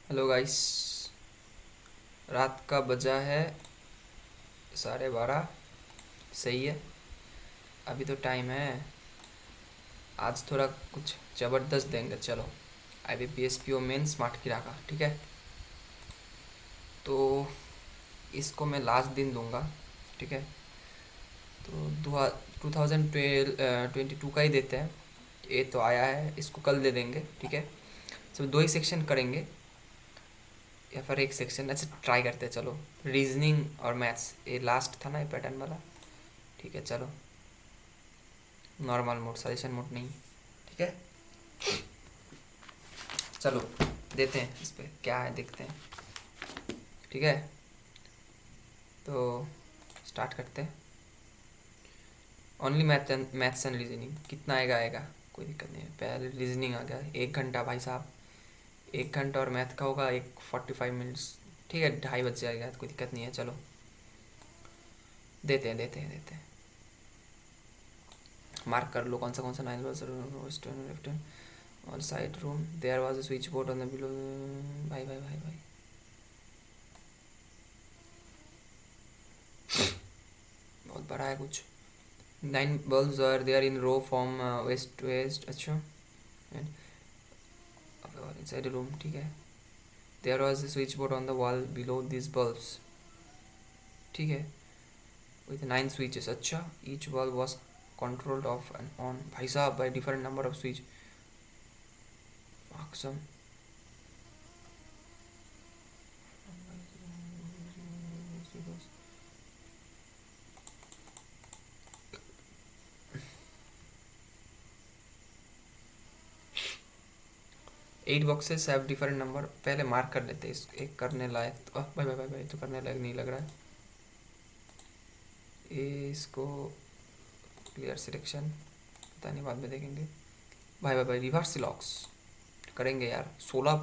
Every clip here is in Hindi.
Hello guys. रात का बजा है 12:30। सही है। अभी तो टाइम है। आज थोड़ा कुछ ज़बरदस्त देंगे। चलो, IBPS PO मेन स्मार्ट किरा का, ठीक है। तो इसको मैं लास्ट दिन दूंगा, ठीक है। तो 2022 का ही देते हैं। ये तो आया है, इसको कल दे देंगे, ठीक है। सब दो ही सेक्शन करेंगे या फिर एक सेक्शन, अच्छा ट्राई करते हैं। चलो, रीजनिंग और मैथ्स, ये लास्ट था ना ये पैटर्न वाला। ठीक है, चलो। नॉर्मल मोड, सजेशन मोड नहीं, ठीक है। चलो, देते हैं इस पे क्या है, देखते हैं, ठीक है। तो स्टार्ट करते हैं। Only maths and reasoning. कितना आएगा कोई दिक्कत नहीं है। पहले रीजनिंग आ गया 1 घंटा भाई साहब। 1 घंटा और मैथ का होगा 45 मिनट्स, ठीक है। 2:30 बज जाएगा, कोई दिक्कत नहीं है। चलो, देते हैं। मार्क कर लो कौन सा 9 वेस्टर्न लेफ्टर्न और side room. There was a switch board on the below. भाई बहुत बड़ा है कुछ। 9 bulbs are there in row from west to west, अच्छा। and inside the room, ठीक है। there was a switch board on the wall below these bulbs, ठीक है, with 9 switches, अच्छा। each bulb was controlled off and on, भाई साहब, by different number of switch। awesome। 8 boxes have different number। पहले मार्क कर लेते हैं इस एक करने लायक। तो भाई तो करने लायक नहीं लग रहा है ये। इसको क्लियर सिलेक्शन, पता नहीं, बाद में देखेंगे। भाई रिवर्स लॉक्स करेंगे यार। 16।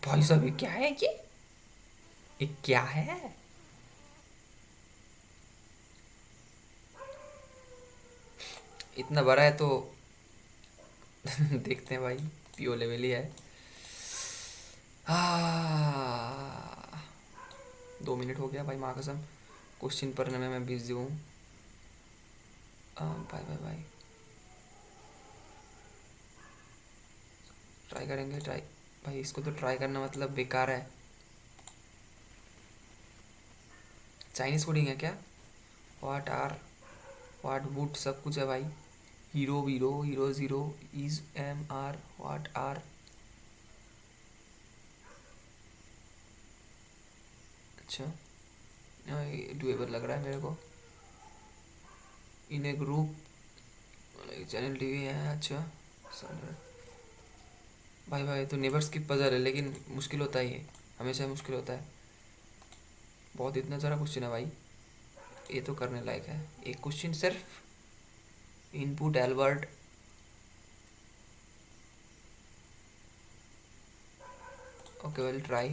भाई साहब, ये क्या है? ये क्या है? इतना बड़ा है तो देखते हैं भाई। PO लेवल ही है। 2 मिनट हो गया भाई, माँ कसम। क्वेश्चन पढ़ने में मैं बिजी हूँ। भाई ट्राई करेंगे, ट्राई। भाई इसको तो ट्राई करना मतलब बेकार है। चाइनीज कोडिंग है क्या? वाट वुड सब कुछ है भाई। हीरो वीरो hero zero is MR what are. अच्छा, डुएबल लग रहा है मेरे को। In a group channel TV है, अच्छा। भाई तो नेबर्स की पजल है, लेकिन मुश्किल होता है ये, हमेशा मुश्किल होता है बहुत। इतना सारा क्वेश्चन है भाई, ये तो करने लायक है। एक क्वेश्चन सिर्फ। Input Albert, okay well try.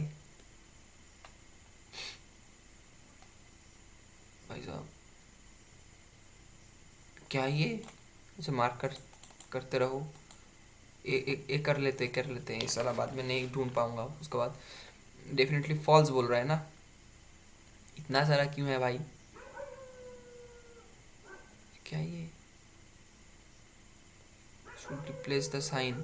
भाई साहब, क्या ये? अच्छा, मार्क करते रहो। एक कर लेते हैं। इस साला बाद में नहीं ढूंढ पाऊंगा उसके बाद। डेफिनेटली फॉल्स बोल रहा है ना। इतना सारा क्यों है भाई? क्या ये? Should replace the sign.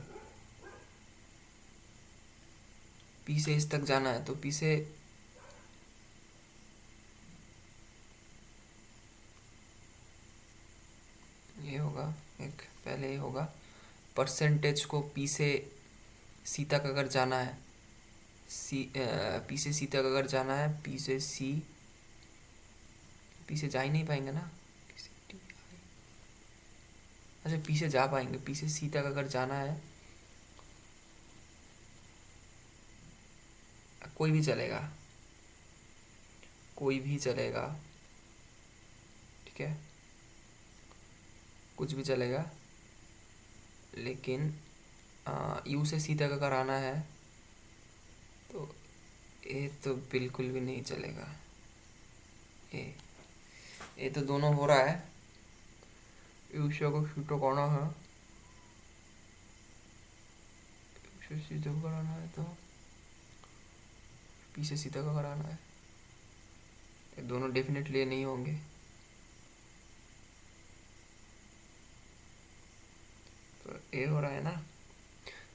P से इस तक जाना है तो पी से। ये होगा एक, पहले ये होगा। परसेंटेज को पी से सी तक अगर जाना है, पी से सी तक अगर जाना है, पी से सी। पी से जा ही नहीं पाएंगे ना। अच्छा, पी से जा पाएंगे, पी से सी तक अगर जाना है। कोई भी चलेगा, कोई भी चलेगा, ठीक है। कुछ भी चलेगा, लेकिन यू से सी तक अगर आना है तो ये तो बिल्कुल भी नहीं चलेगा। ये ये तो दोनों हो रहा है। यूशा को शूट करना है, यूशा सीधा कराना है तो पीछे सीधा का कराना है, ये दोनों डेफिनेटली नहीं होंगे। तो ए हो रहा है ना,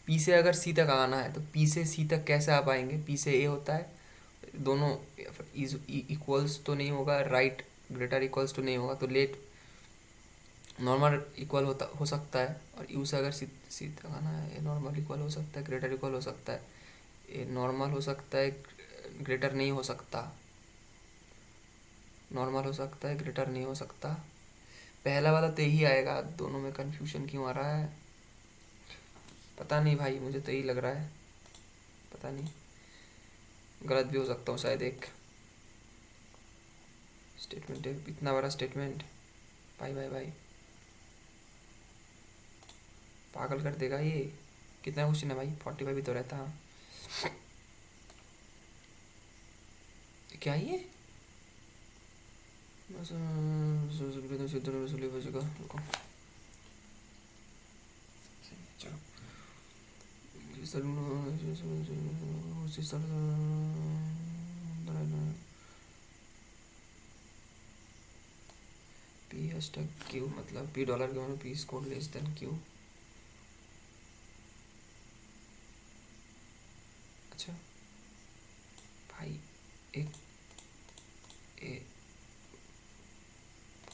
पी से अगर सी तक आना है तो पी से सी तक कैसे आ पाएंगे, पी से ए होता है, दोनों इक्वल्स तो नहीं होगा, राइट ग्रेटर इक्वल्स तो नहीं होगा, तो लेट नॉर्मल इक्वल होता हो सकता है, और यू से अगर सी तक आना है, ए नॉर्मल इक्वल हो सकता है, ग्रेटर इक्वल हो सकता है, ए नॉर्मल हो सकता है, ग्रेटर नहीं हो सकता, नॉर्मल हो सकता है, ग्रेटर नहीं हो सकता। पहला वाला तो यही आएगा, दोनों में कंफ्यूजन क्यों आ रहा है पता नहीं भाई, मुझे तो यही लग रहा है, पता नहीं, गलत भी हो सकता हूँ शायद। एक स्टेटमेंट है, इतना बड़ा स्टेटमेंट, भाई भाई भाई पागल कर देगा ये। कितना क्वेश्चन है भाई, 45 भी तो रहता है। क्या ये पी हैशटैग क्यू, मतलब पी डॉलर के P score less than Q. अच्छा भाई, एक ए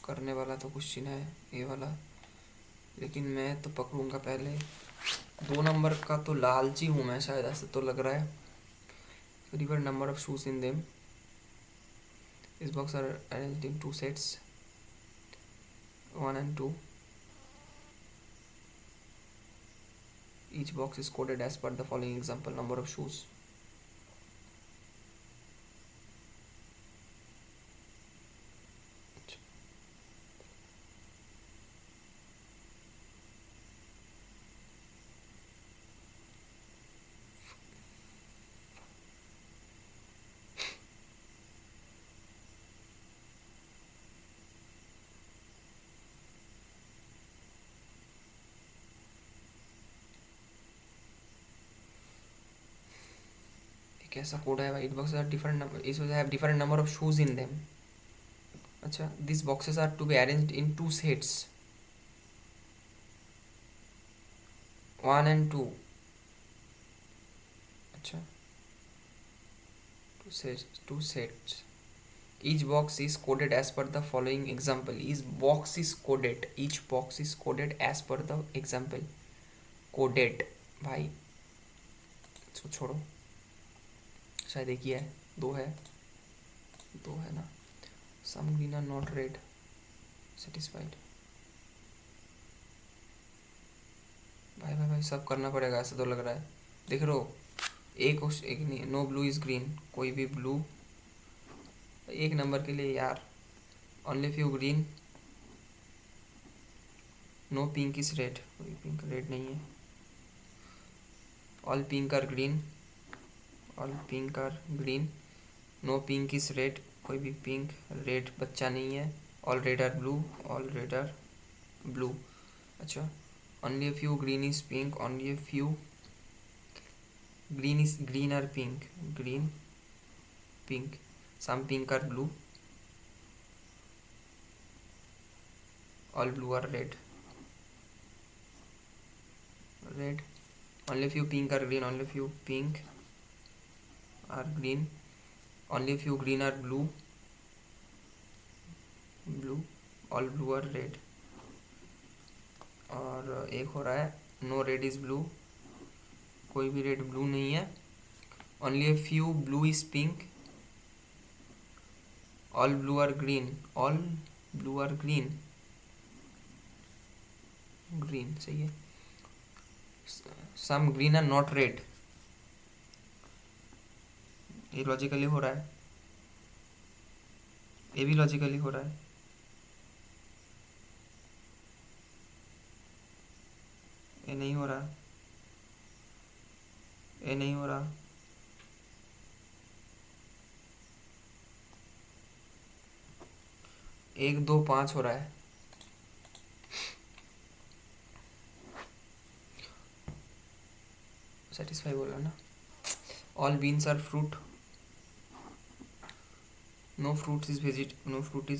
करने वाला तो क्वेश्चन है ए वाला, लेकिन मैं तो पकड़ूंगा पहले 2 नंबर का, तो लालची हूँ मैं शायद, ऐसे तो लग रहा है। River number of shoes in them, this box are arranged in 2 sets 1 and 2, each box is coded as per the following example number of shoes। कैसा कोड है भाई, बॉक्सेस आर डिफरेंट नंबर, इस वजह have different number of shoes in them. अच्छा, this boxes are to be arranged in 2 sets 1 and 2। अच्छा, 2 sets, each box is coded as per the following example, each box is coded as per the example, coded भाई, इसको छोड़ो, शायद एक ही है, दो है ना। Some green are not red satisfied. भाई भाई भाई सब करना पड़ेगा, ऐसा तो लग रहा है। देख रहे हो, एक नहीं, नो ब्लू इज ग्रीन, कोई भी ब्लू एक नंबर के लिए यार, only few green, no pink is red, कोई पिंक रेड नहीं है, all pink are green, no pink is red, कोई भी पिंक रेड बच्चा नहीं है, ऑल रेड आर ब्लू। अच्छा, only a few green is pink, only a few green are pink, some pink are blue, all blue are red, only few pink are green, only few pink are green, only few green are blue, all blue are red। और एक हो रहा है, नो रेड इज ब्लू, कोई भी रेड ब्लू नहीं है, only a few blue is pink, all blue are green, green सही है, some green are not red, ये लॉजिकली हो रहा है, ये भी लॉजिकली हो रहा है, ये नहीं हो रहा, ये नहीं हो रहा, 1 2 5 हो रहा है। सेटिस्फाई बोला ना. All beans are fruit. No fruit is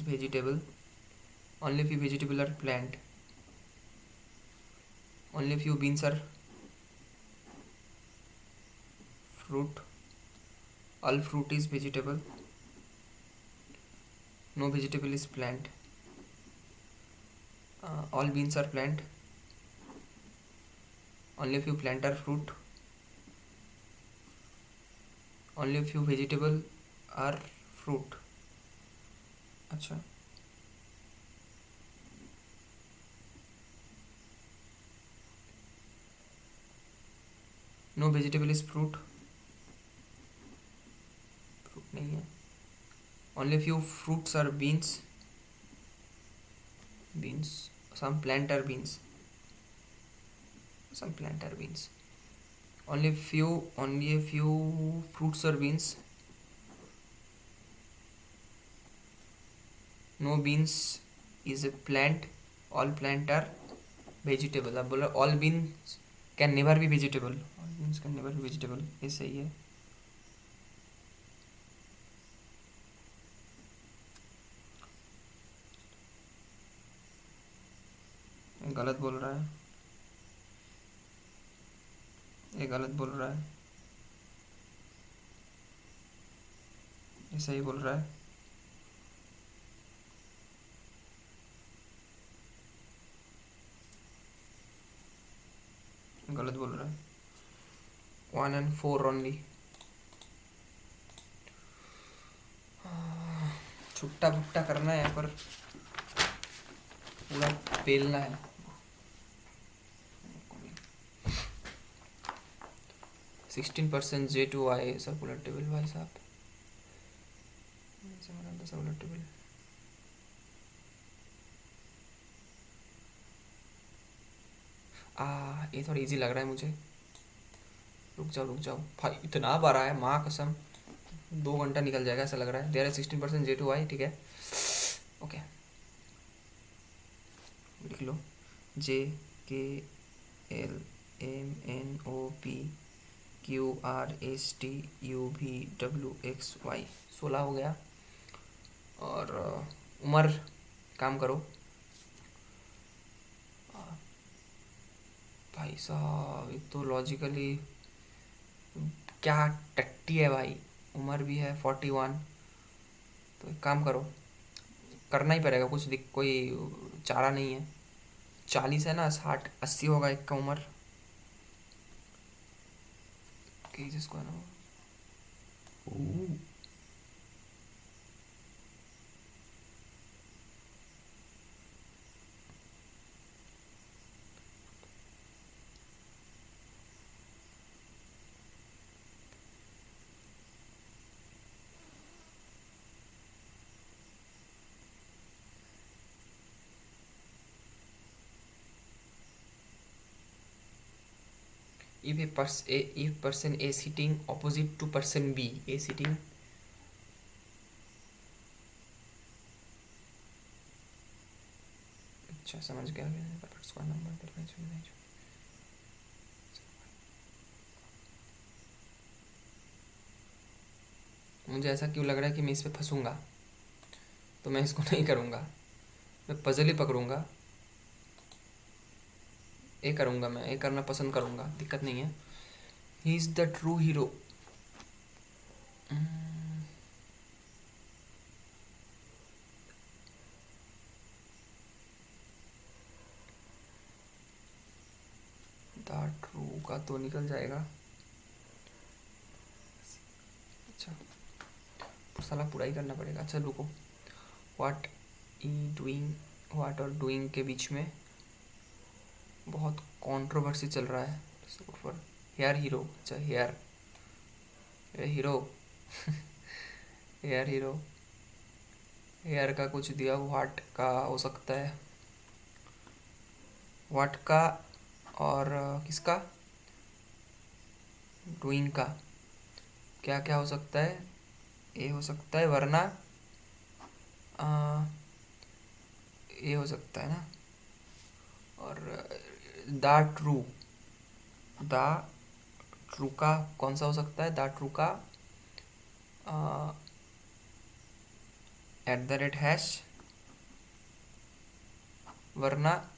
vegetable. Only few vegetable are plant. Only few beans are fruit. All fruit is vegetable. No vegetable is plant. All beans are plant. Only few plant are fruit. Only few vegetable are fruit. अच्छा. No vegetable is fruit. Fruit नहीं है. Only few fruits are beans. Beans. Some plant are beans. Some plant are beans. Only a few fruits are beans. No beans is a plant. All plant are vegetable. अब बोला all beans can never be vegetable. All beans can never be vegetable. ये सही है. गलत बोल रहा है. ये गलत बोल रहा है. ये सही बोल रहा है. गलत बोल रहा है. 1 and 4 only. छुट्टा भुट्टा करना है पर पूरा पेलना है. 16% J2Y सर्कुलर टेबल भाई साहब. Circular table. ये थोड़ा इजी लग रहा है मुझे. रुक जाओ भाई. इतना बार आया माँ कसम 2 घंटा निकल जाएगा ऐसा लग रहा है. देयर है 16% J2Y. ठीक है. ओके लिख लो. JKLMNOPQRSTUVWXY 16 हो गया. और उमर काम करो भाई साहब. एक तो लॉजिकली क्या टट्टी है भाई. उमर भी है 41. तो एक काम करो. करना ही पड़ेगा कुछ. कोई चारा नहीं है. 40 है ना. 60 80 होगा एक का उम्र. जिसको है ना if person A sitting opposite to person B. A sitting अच्छा समझ गया. नंबर मुझे ऐसा क्यों लग रहा है कि मैं इस पे फंसूंगा. तो मैं इसको नहीं करूँगा. मैं पजल ही पकड़ूंगा. ये करूँगा. मैं ये करना पसंद करूँगा. दिक्कत नहीं है. He is the true hero. The true का तो निकल जाएगा. अच्छा साला पूरा ही करना पड़ेगा. अच्छा रुको. व्हाट और डूइंग के बीच में बहुत कंट्रोवर्सी चल रहा है. Hair hero. अच्छा hair hero. Hair hero. Hair का कुछ दिया. व्हाट का हो सकता है. व्हाट का और किसका. डूइंग का. क्या क्या हो सकता है. ये हो सकता है. वरना ये हो सकता है ना. और द ट्रू का कौन सा हो सकता है, द ट्रू का @#, वरना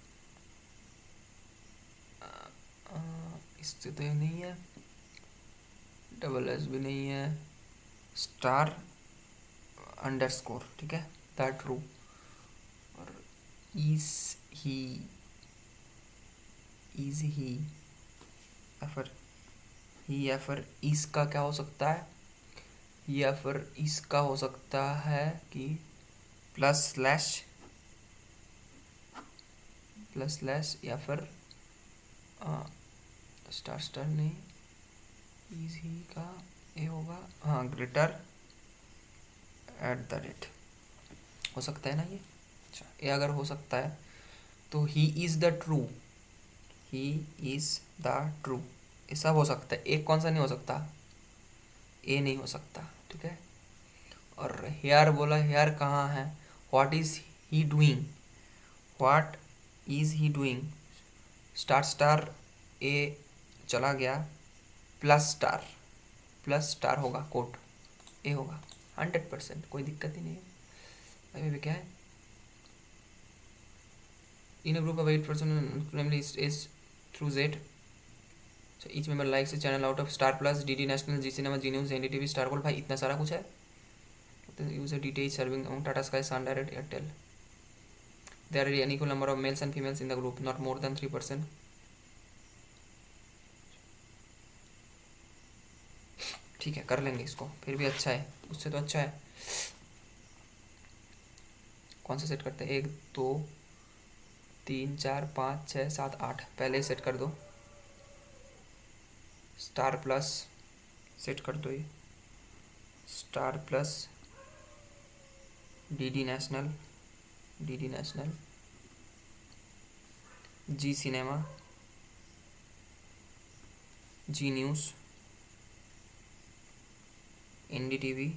इससे तो ये नहीं है, $S भी नहीं है, *_, ठीक है, द ट्रू। और इज ही या फिर ही या फिर इसका क्या हो सकता है, या फिर इसका हो सकता है कि +/ या फिर स्टार नहीं, इज ही का ये होगा, हाँ ग्रेटर @ हो सकता है ना ये। अच्छा, ये अगर हो सकता है तो ही इज़ द ट्रू ये सब हो सकता है, एक कौन सा नहीं हो सकता, ए नहीं हो सकता, ठीक है। और हेयर बोला, हेयर कहाँ है, what is he doing, star A चला गया, प्लस स्टार होगा, कोट ए होगा 100%, कोई दिक्कत ही नहीं है। अभी भी क्या है, in a group of 8% family is through Z, each member likes a channel out of *+, DD National, Zee Cinema, Zee News, NDTV, Star Gold, भाई इतना सारा कुछ है। User DTH serving among Tata Sky, Sun Direct, Airtel. There are an equal number of males and females in the group, not more than 3%. ठीक है, कर लेंगे इसको, फिर भी अच्छा है, उससे तो अच्छा है। कौन सा सेट करते हैं, 1 2 3 4 5 6 7 8, पहले ही सेट कर दो, *+ सेट कर दो, ये *+, DD National, Zee Cinema, Zee News, NDTV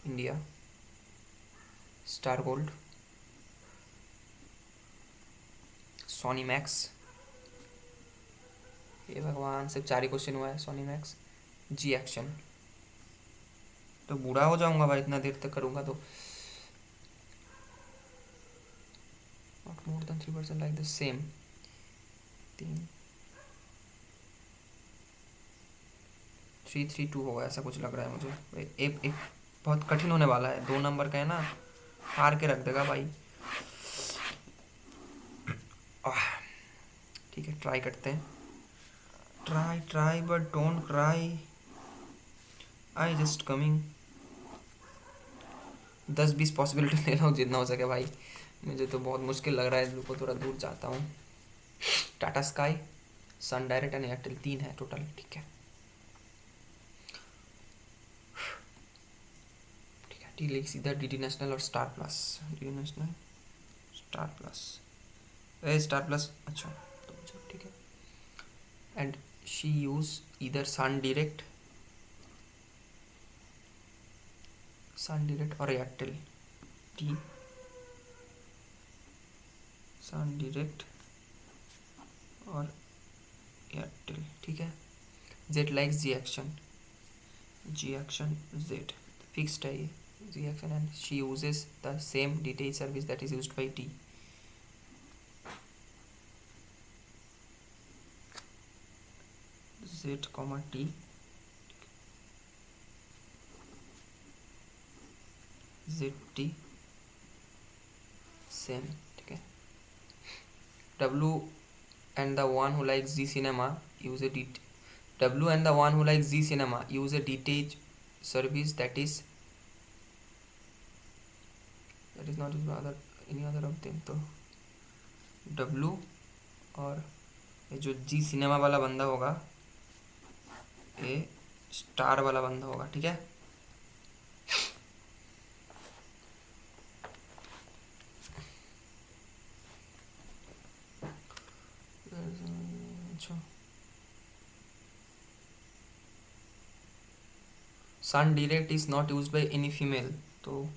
India, Star Gold, Sony Max, हे भगवान सिर्फ 4 ही क्वेश्चन हुआ है, सोनी मैक्स, जी एक्शन। तो बूढ़ा हो जाऊंगा भाई इतना देर तक करूंगा तो। Not more than 3% like the same, 332 होगा, ऐसा कुछ लग रहा है मुझे। एक बहुत कठिन होने वाला है, 2 नंबर का है ना, हार के रख देगा भाई। ठीक है, ट्राई करते हैं, try but don't cry, I just coming. 10-20 possibility ले रहा हूँ जितना हो सके भाई, मुझे तो बहुत मुश्किल लग रहा है, इसलिए थोड़ा दूर जाता हूँ। Tata Sky, Sun Direct and Airtel, 3 है टोटल, ठीक है। टी लिख इधर DD नेशनल और *+, DD नेशनल, *+, अच्छा तो ठीक है। एंड शी यूज इधर सन डायरेक्ट और एयरटेल, सन डायरेक्ट और एयरटेल, ठीक है। Z likes Zee action, Z fixed है ये, Zee action, and she uses the same DTH service that is used by T, Z, T, ZT सेम, ठीक है। W and the one who likes Z cinema use a W and the one who likes Z cinema use a DTH service that is not used by any other of them। तो W और ये जो जी सिनेमा वाला बंदा होगा, ये स्टार वाला बंदा होगा, ठीक है। अच्छा, Sun Direct is not used by any female, तो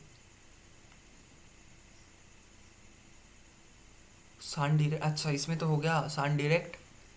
सन डायरेक्ट, अच्छा इसमें तो हो गया सन डायरेक्ट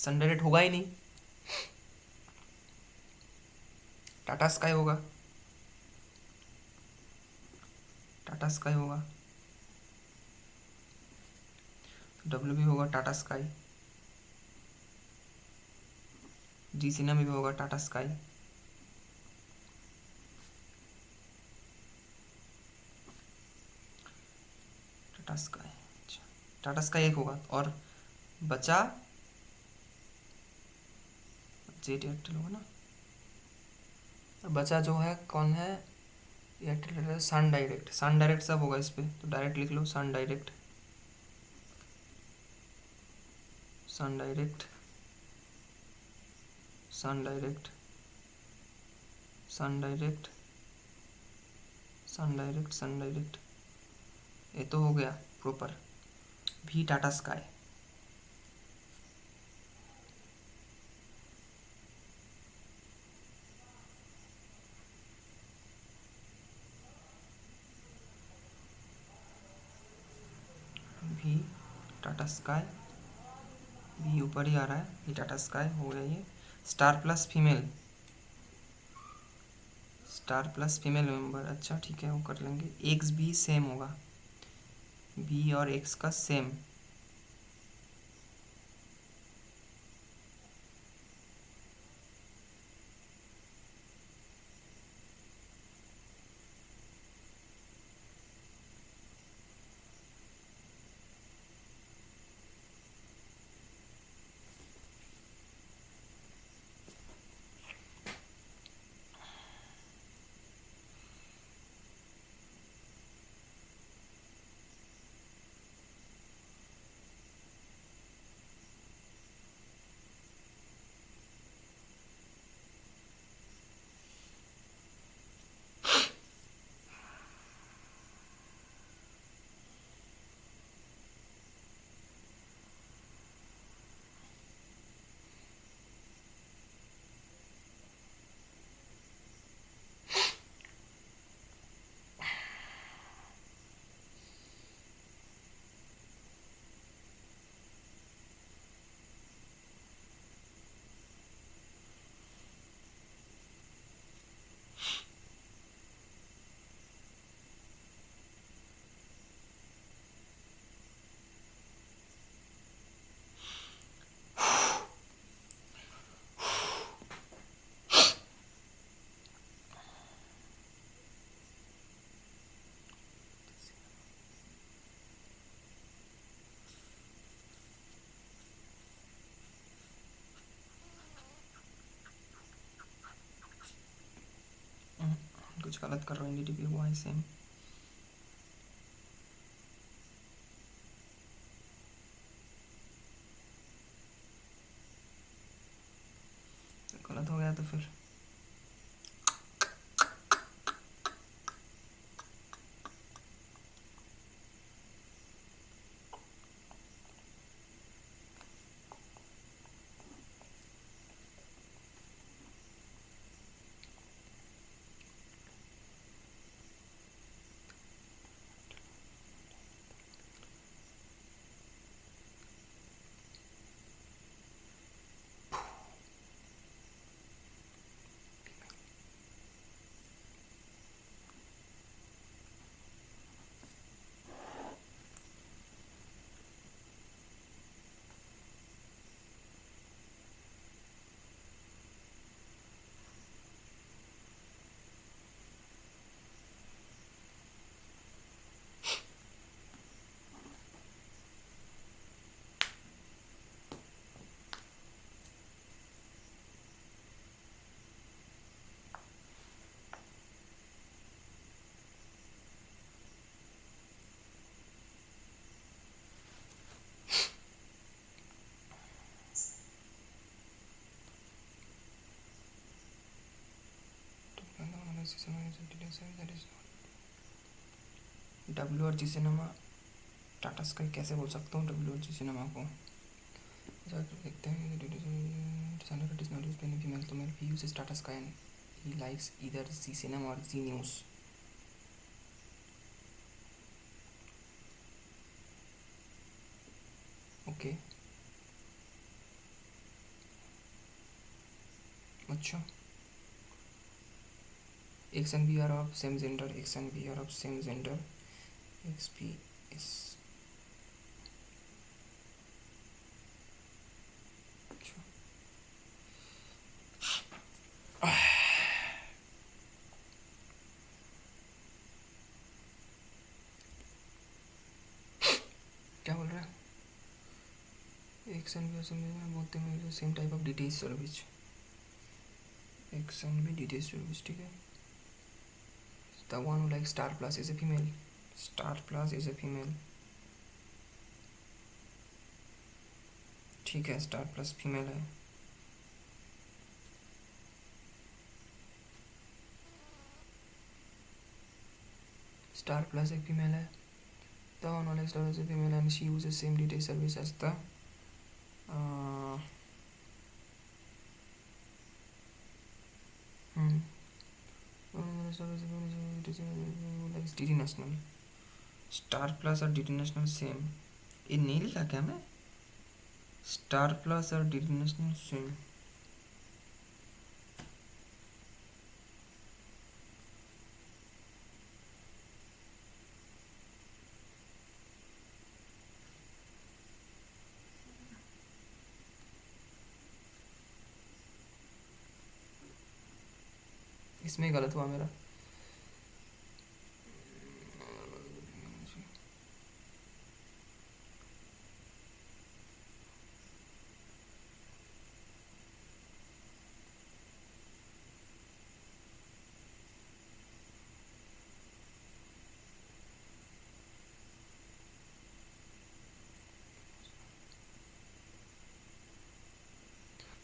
सन डायरेक्ट होगा ही नहीं, टाटा स्काई होगा, टाटा स्काई होगा, डब्ल्यू भी होगा टाटा स्काई, जी सिनेमा भी होगा टाटा स्काई, टाटा स्काई, अच्छा टाटा स्काई एक होगा और बचा जेट एयरटेल होगा ना, बचा जो है कौन है, Airtel, Sun Direct, Sun direct सब होगा इस पर, तो डायरेक्ट लिख लो सन Direct, Sun Direct, Sun Direct, Sun Direct, Sun Direct, Sun direct, ये तो हो गया प्रॉपर। भी टाटा स्काई, भी टाटा स्काई, भी ऊपर ही आ रहा है, भी टाटा स्काई हो गया ये। Star plus female, Star plus female member, अच्छा ठीक है वो कर लेंगे। एक्स भी सेम होगा, बी और एक्स का सेम, कुछ गलत कर रहा हूँ, एनडीटीपी हुआ है सेम, गलत हो गया तो फिर डब्ल्यू और जी सिनेमा, टाटा स्काई कैसे बोल सकता हूँ डब्ल्यू और जी सिनेमा को, देखते हैं फीमेल, तो male he uses Tata Sky and he likes either Zee Cinema और जी न्यूज़। ओके अच्छा, X and B are of same gender, X and B are of same gender, X B is, अच्छा, क्या बोल रहा है, X and B are same, बोलते हैं same type of detail service, X and B detail service, ठीक है। The one who likes star plus is a female. Star plus is a female. ठीक है, स्टार प्लस फीमेल है। स्टार प्लस एक फीमेल है। The one who likes star is a female and she uses same data service as the likes DD national. Star plus और DD नेशनल सेम, ये नहीं लिखा क्या मैं, स्टार प्लस और DD नेशनल सेम। इसमें गलत हुआ मेरा।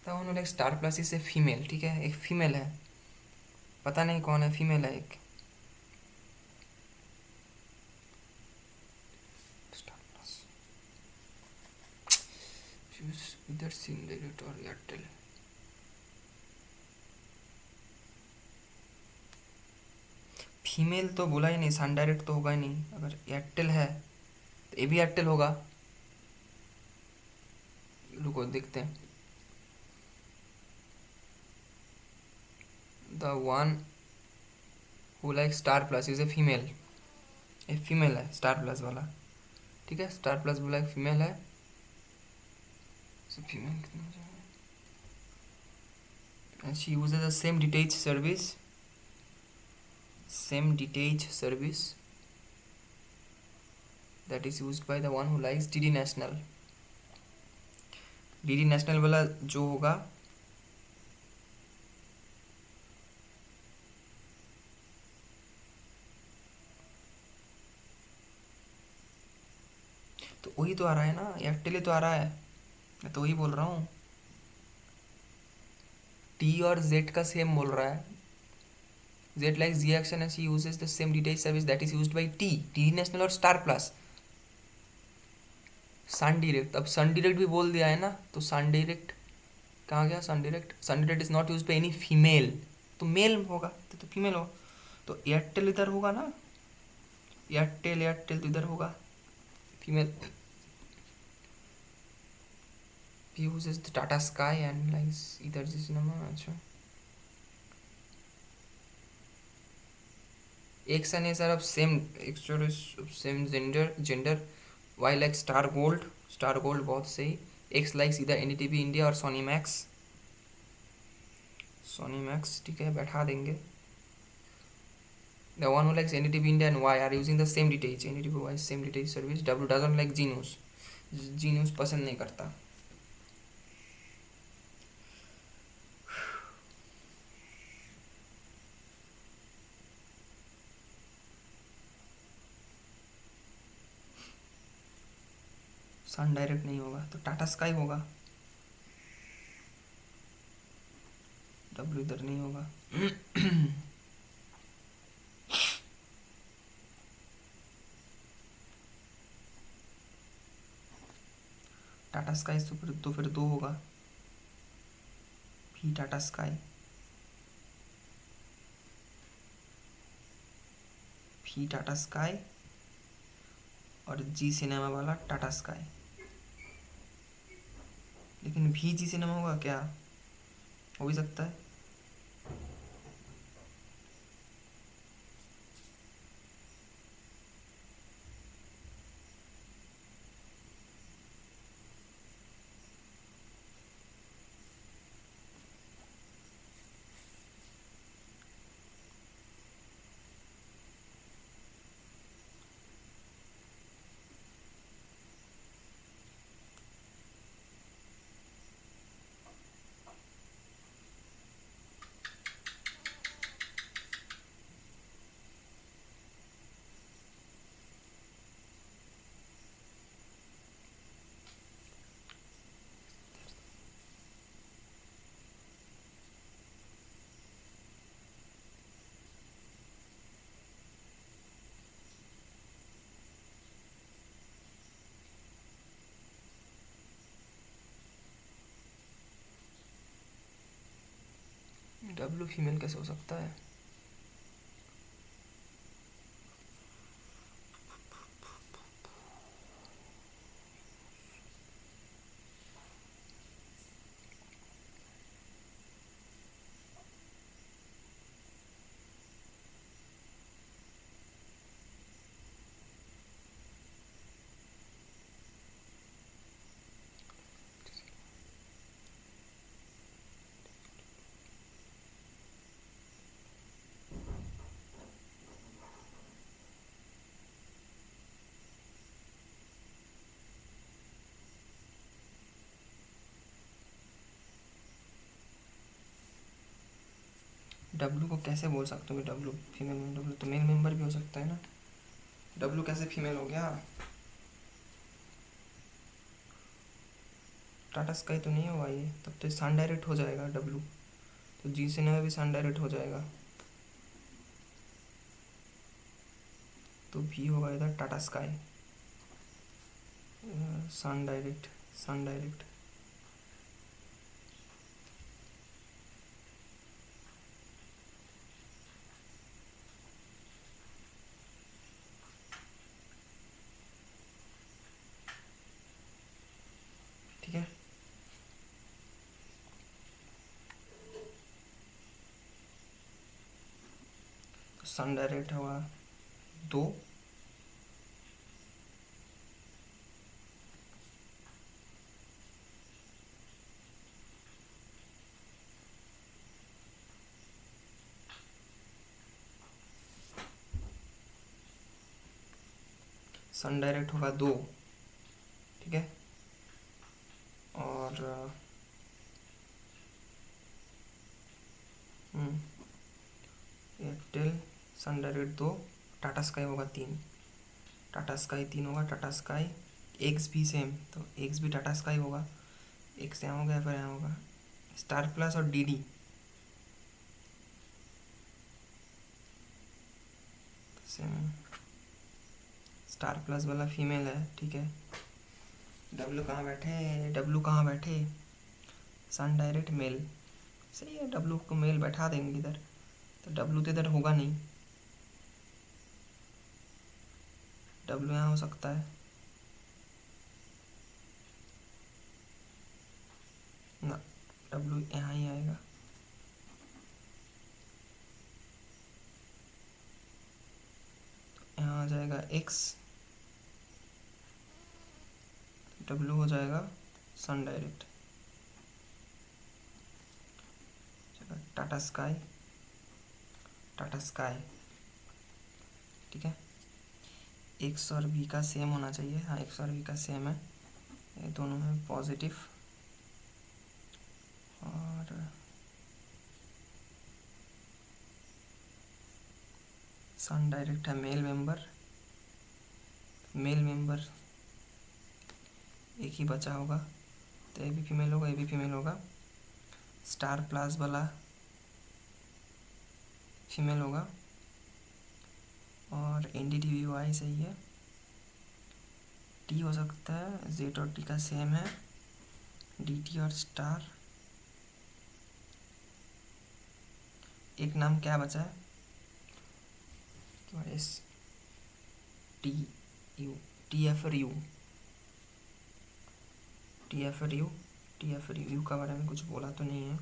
The one who likes star plus is a female, ठीक है, एक फीमेल है, पता नहीं कौन है, फीमेल है एक। स्टार प्लस इधर सिम डायरेक्ट और एयरटेल। फीमेल तो बोला ही नहीं, सन डायरेक्ट तो होगा ही नहीं, अगर एयरटेल है तो ये भी एयरटेल होगा। रुको देखते हैं। The one who like star plus is a female, ये फीमेल है स्टार प्लस वाला, ठीक है, स्टार प्लस बोला एक फीमेल है, फीमेल कितना, and she uses the same detached service, same detached service that is used by the one who likes DD national। DD national वाला जो होगा, तो वही तो आ रहा है ना, एयरटेल ही तो आ रहा है, मैं तो वही बोल रहा हूँ। टी और जेड का सेम बोल रहा है, Z like Zee action and she uses the same detail service that is used by T, T National और स्टार प्लस। सन डायरेक्ट, अब सन डायरेक्ट भी बोल दिया है ना, तो सन डायरेक्ट कहाँ गया, Sun Direct, Sun Direct is not used by any female, तो मेल होगा, तो फीमेल हो, तो एयरटेल इधर होगा ना, एयरटेल एयरटेल तो इधर होगा, female. he uses the Tata Sky and likes either this number। अच्छा, X and S are of same same gender Y like Star Gold, Star Gold बहुत सही। X likes either NDTV India और Sony Max, Sony Max, ठीक है, बैठा देंगे। The one who likes NDTV India and Y are using the same DTH, NDTV Y same DTH service। W doesn't like G News, G News पसंद नहीं करता। सन डायरेक्ट नहीं होगा तो टाटा स्काई होगा, डब्ल्यू इधर नहीं होगा। टाटा स्काई तो फिर दो होगा, भी टाटा स्काई, भी टाटा स्काई और जी सिनेमा वाला टाटा स्काई। लेकिन भी जी सिनेमा होगा क्या, हो भी सकता है। डब्लू फीमेल कैसे हो सकता है? डब्लू को कैसे बोल सकते हो? डब्लू फीमेल में, डब्लू तो मेल मेंबर भी हो सकता है ना। डब्लू कैसे फीमेल हो गया? टाटा स्काई तो नहीं होगा ये, तब तो सन डायरेक्ट हो जाएगा डब्लू, तो जी से ना भी सन डायरेक्ट हो जाएगा, तो भी होगा इधर Tata Sky. Sun Direct, Sun direct. ठीक है, तो सन डायरेक्ट होगा 2, सन डायरेक्ट होगा 2, ठीक है। और Airtel Sun direct 2, Tata sky होगा 3, टाटा स्काई 3 होगा, टाटा स्काई एक्स भी सेम, तो एक्स भी टाटा स्काई होगा, एक्स यहाँ हो गया, फिर यहाँ होगा स्टार प्लस और डीडी सेम। स्टार प्लस वाला फीमेल है, ठीक है। डब्लू कहाँ बैठे, डब्लू कहाँ बैठे? सन डायरेक्ट मेल, सही है, डब्लू को मेल बैठा देंगे इधर, तो डब्लू तो इधर होगा नहीं, डब्लू यहाँ हो सकता है ना, डब्लू यहाँ ही आएगा, यहाँ आ जाएगा एक्स, डब्लू हो जाएगा Sun Direct, Tata Sky, Tata Sky, ठीक है। एक्स और वी का सेम होना चाहिए, हाँ एक्स और वी का सेम है, ये दोनों में पॉजिटिव, और सन डायरेक्ट है मेल मेंबर, मेल मेंबर एक ही बचा होगा, तो ये भी फीमेल होगा, ये भी फीमेल होगा, स्टार प्लस वाला फीमेल होगा, और N D T V Y सही है, टी हो सकता है, जेड और टी का सेम है, डी टी और स्टार, एक नाम क्या बचा है, S T U, T F और यू, टी एफ और यू, टी एफ और यू का बारे में कुछ बोला तो नहीं है,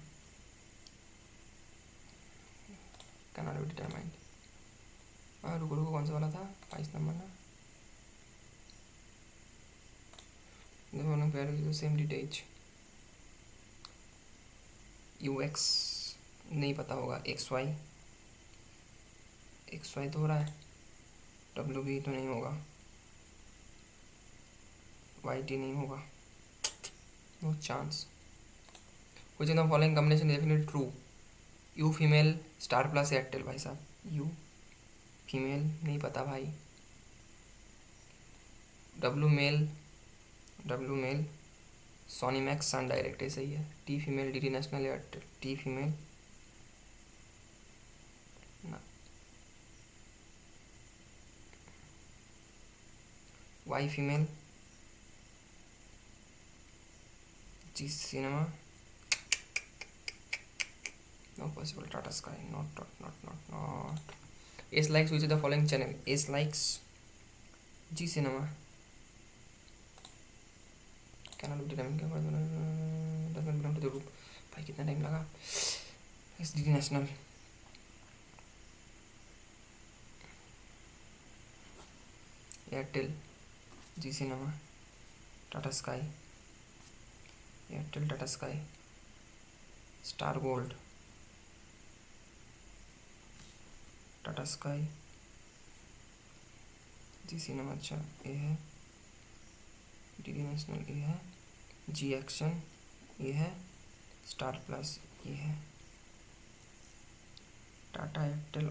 कैन नॉट बी डिटरमाइंड। हाँ रुको रुको, कौन सा वाला था, 22 नंबर ना, दोनों पेयर सेम डिटेज, यू एक्स नहीं पता होगा, एक्स वाई, एक्स वाई तो हो रहा है, डब्ल्यू बी तो नहीं होगा, वाई टी नहीं होगा, नो चांस। कुछ in the following combination definitely true, U female Star Plus Airtel, भाई साहब यू फीमेल नहीं पता भाई, W male, W male Sony Max Sun Direct है, सही है, T female D T National Airtel, T female ना, Y female Zee Cinema, No possible. Tata Sky. Not. S likes which is the following channel? S likes G Cinema. Cannot be determined. Does not belong to the group. भाई कितना टाइम लगा? SDD National. Airtel G Cinema. Tata Sky. Airtel Tata Sky. Star Gold. Tata Sky Zee Cinema, अच्छा ये है डीडी नेशनल, ये है जी एक्शन, ये है स्टार प्लस, ये है Tata Airtel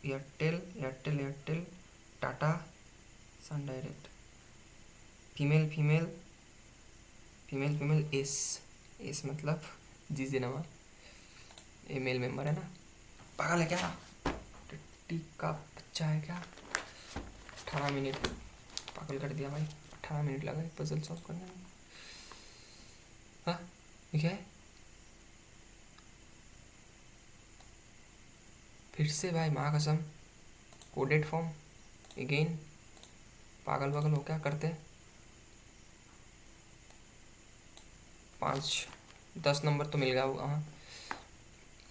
Airtel Airtel Airtel Tata Sun Direct. Female female female female S मतलब जी सिनेमा। ये मेल मेंबर है ना, पागल है क्या? टिक का बच्चा है क्या? 18 मिनट पागल कर दिया भाई, 18 मिनट लगा एक पजल सॉल्व करने में। हाँ ठीक है, फिर से भाई माँ कसम, कोडेड फॉर्म अगेन, पागल पागल हो क्या करते? 5-10 नंबर तो मिल गया होगा। हाँ,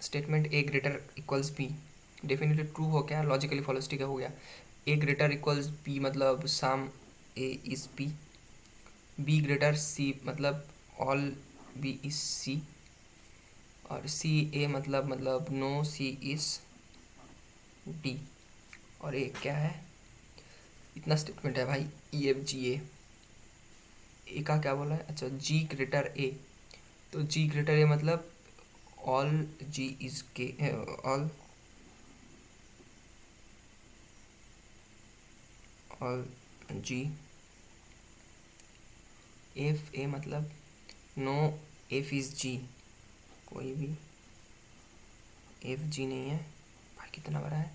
statement A greater equals B, definitely true हो क्या? लॉजिकली फॉलोस्टिक हो गया। ए ग्रेटर इक्वल्स बी मतलब सम ए is B, be greater C मतलब ऑल बी इज सी, और सी ए मतलब नो सी इज डी। और ए क्या है? इतना स्टेटमेंट है भाई, ई एफ जी ए का क्या बोला है? अच्छा जी ग्रेटर ए, तो जी ग्रेटर ए मतलब ऑल जी इज के, ऑल जी। एफ ए मतलब नो एफ इज जी, कोई भी एफ जी नहीं है भाई, कितना बड़ा है?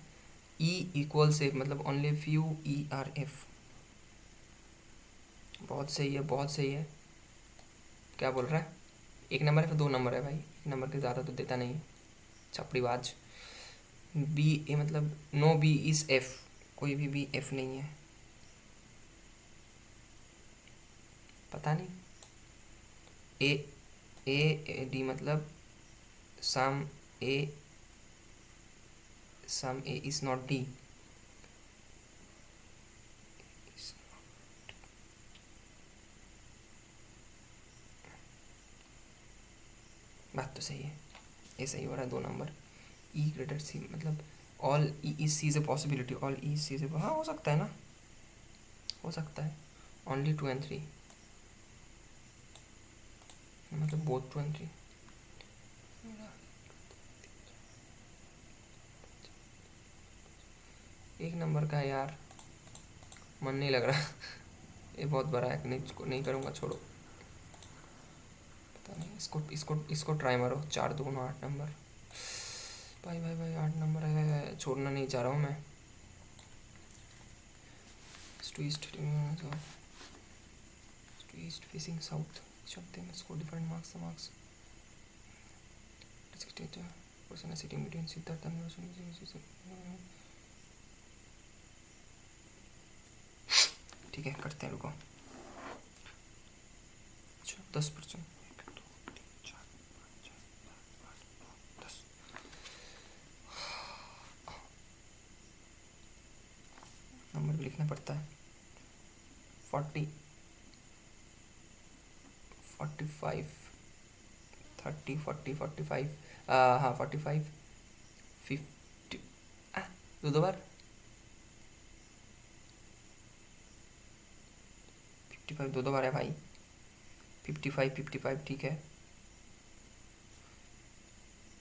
ई इक्वल्स एफ मतलब only few E R F. बहुत सही है, बहुत सही है। क्या बोल रहा है? 1 नंबर है फिर 2 नंबर है भाई, 1 नंबर के ज़्यादा तो देता नहीं है, छपड़ीबाज। बी ए मतलब नो बी इज एफ, कोई भी बी एफ नहीं है, पता नहीं। ए डी मतलब सम ए इज नॉट डी। बात तो सही है, ये सही हो रहा है 2 नंबर। ई ग्रेटर सी मतलब all E is C is a possibility, all E C is A, हाँ हो सकता है ना, हो सकता है। ओनली 2 and 3 मतलब बोथ 2 and 3। एक नंबर का है यार, मन नहीं लग रहा। ये बहुत बड़ा है, नहीं करूँगा, छोड़ो। पता नहीं, इसको ट्राई मारो। 4 2 9 8 नंबर भाई भाई भाई, 8 नंबर है, छोड़ना नहीं चाह रहा हूँ मैं। ईस्ट फेसिंग साउथ, शब्द इसको different marks 68% sitting between Siddharth and, ठीक है करते हैं, रुको। अच्छा 10%, 10 नंबर भी लिखना पड़ता है। 40 45 30 40 45, हाँ 45 50, दो बार 55, दो बार है भाई। 55 ठीक है।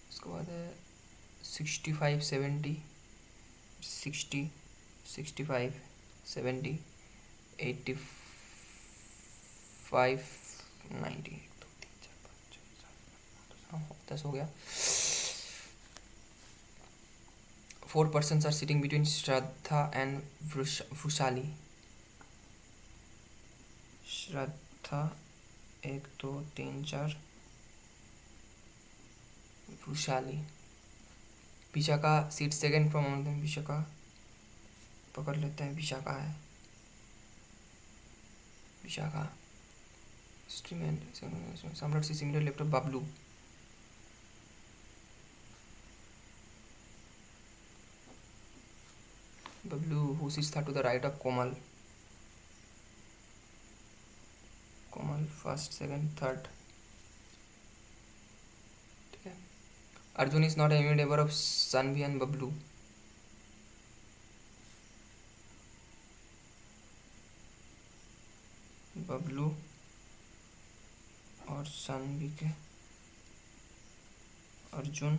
उसके बाद है 65 70 60 65 70 85 90, 10 हो गया। 4 persons are sitting between Shraddha and Vrishali. Shraddha 1 2 3 4, Vrishali. Vishakha seat second from among them. Vishakha पकड़ लेते हैं. विशाखा है. Vishakha. Samrat C similar laptop. Bablu. Bablu who sits third to the right of Komal. Komal first second third. ठीक है. Arjun is not any neighbour of Saanvi and Bablu. Bablu और सानवी के अर्जुन.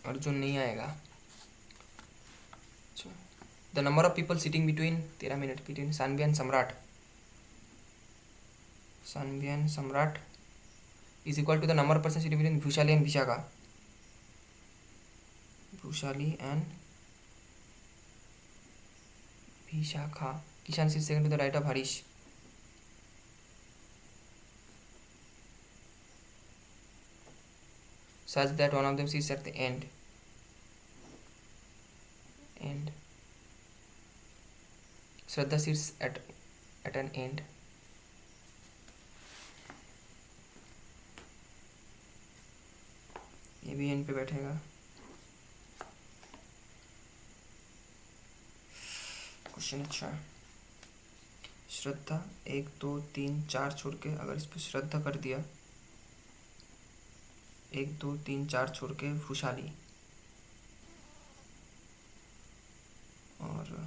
अर्जुन नहीं आएगा. The number of people sitting between 13 minute between Saanvi and Samrat. Saanvi and Samrat is equal to the number of persons sitting between Bhushali and Vishaka. Bhushali and Vishakha. Kishan sits second to the right of Harish. Such that one of them sits at the end. Shraddha sits at an end. ये भी एंड पे बैठेगा. क्वेश्चन अच्छा है. श्रद्धा 1 2 3 4 छोड़ के, अगर इस पर श्रद्धा कर दिया 1 2 3 4 छोड़ के वृषाली और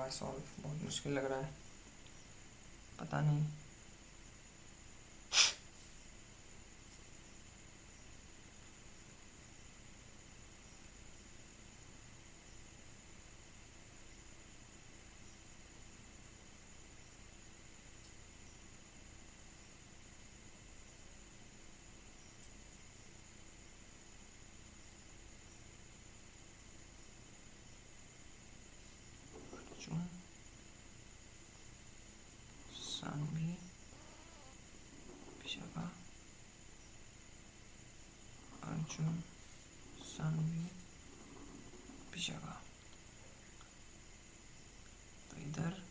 रहा है सॉल्व, बहुत मुश्किल लग रहा है, पता नहीं। अर्जुन सानवी विशाखा, अर्जुन सानवी विशाखा, तो इधर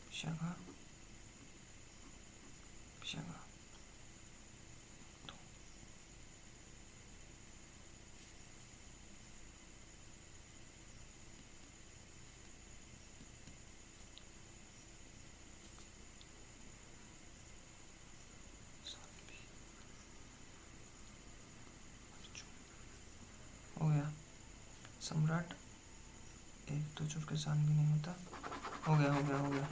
विशाखा विशाखा, हो गया। सम्राट एक तो चुप के साथ भी नहीं होता, हो गया हो गया हो गया,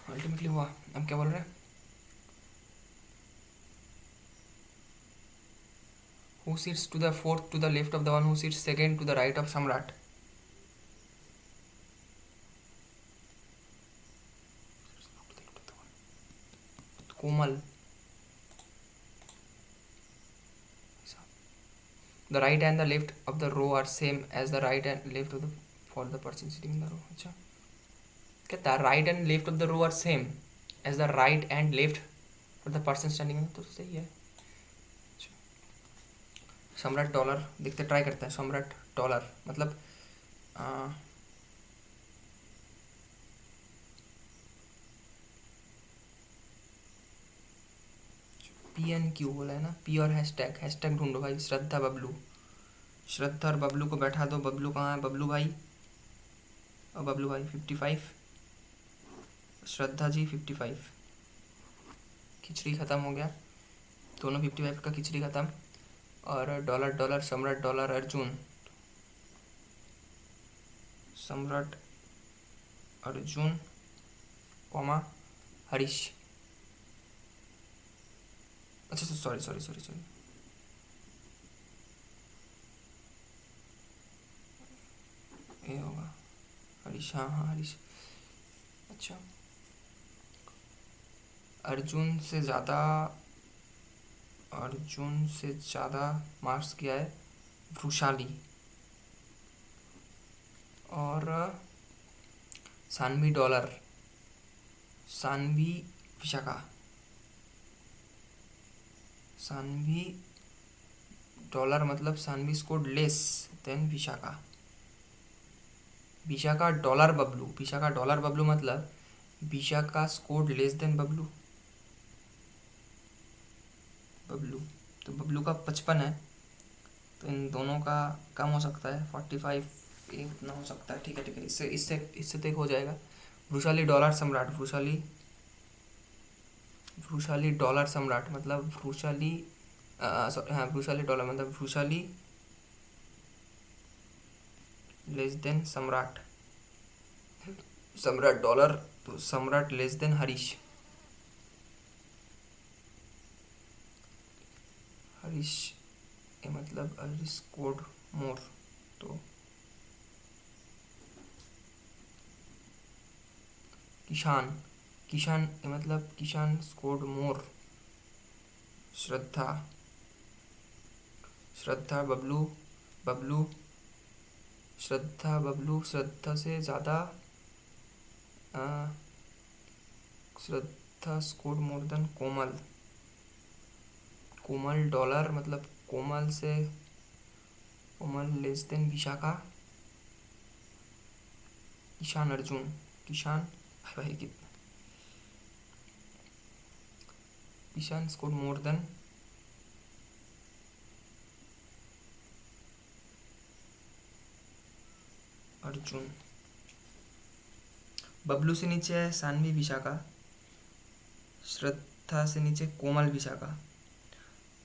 अल्टीमेटली हुआ। हम क्या बोल रहे हैं? Who sits to the fourth to the left of the one who sits second to the right of Samrat? Komal. The right and the left of the row are same as the right and left of the for the person sitting in the row. अच्छा कहता है right and left of the row are same as the right and left for the person standing in, तो सही है। सम्राट डॉलर देखते ट्राई करते हैं। सम्राट डॉलर मतलब PNQ बोला है ना, पी और हैशटैग ढूंढो भाई। श्रद्धा बबलू, श्रद्धा और बबलू को बैठा दो। बबलू कहाँ है? बबलू भाई और बबलू भाई 55, श्रद्धा जी 55। खिचड़ी ख़त्म हो गया, दोनों 55 का खिचड़ी ख़त्म। और डॉलर डॉलर सम्राट डॉलर अर्जुन, सम्राट अर्जुन कॉमा हरीश। अच्छा सॉरी सॉरी सॉरी सॉरी, ये होगा हरीश, हाँ हाँ हरीश। अच्छा अर्जुन से ज़्यादा मार्क्स किया है वृशाली और सानवी डॉलर, सानवी विशाखा, सानवी डॉलर मतलब Sanvi scored less than Vishakha. Vishakha dollar Bablu, Vishakha dollar Bablu मतलब Vishakha scored less than Bablu. तो बबलू का 55 है, तो इन दोनों का कम हो सकता है 45, ये उतना हो सकता है। ठीक है ठीक है, इससे तो एक हो जाएगा। वृशाली डॉलर सम्राट, वृशाली डॉलर सम्राट मतलब वृशाली, हाँ वृशाली डॉलर मतलब वृशाली लेस देन सम्राट, सम्राट डॉलर तो सम्राट लेस देन हरीश, हरीश ये मतलब हरीश कोड मोर, तो किशान, किशान ये मतलब किशान स्कोर्ड मोर। श्रद्धा, श्रद्धा बबलू, बबलू श्रद्धा बबलू, श्रद्धा से ज़्यादा, Shraddha scored more than Komal, Komal dollar मतलब कोमल से, कोमल लेस देन विशाखा। किशान अर्जुन, किशान भाई कितना, Kishan scored more than Arjun. Bablu से नीचे है सानवी विशाखा, श्रद्धा से नीचे कोमल विशाखा,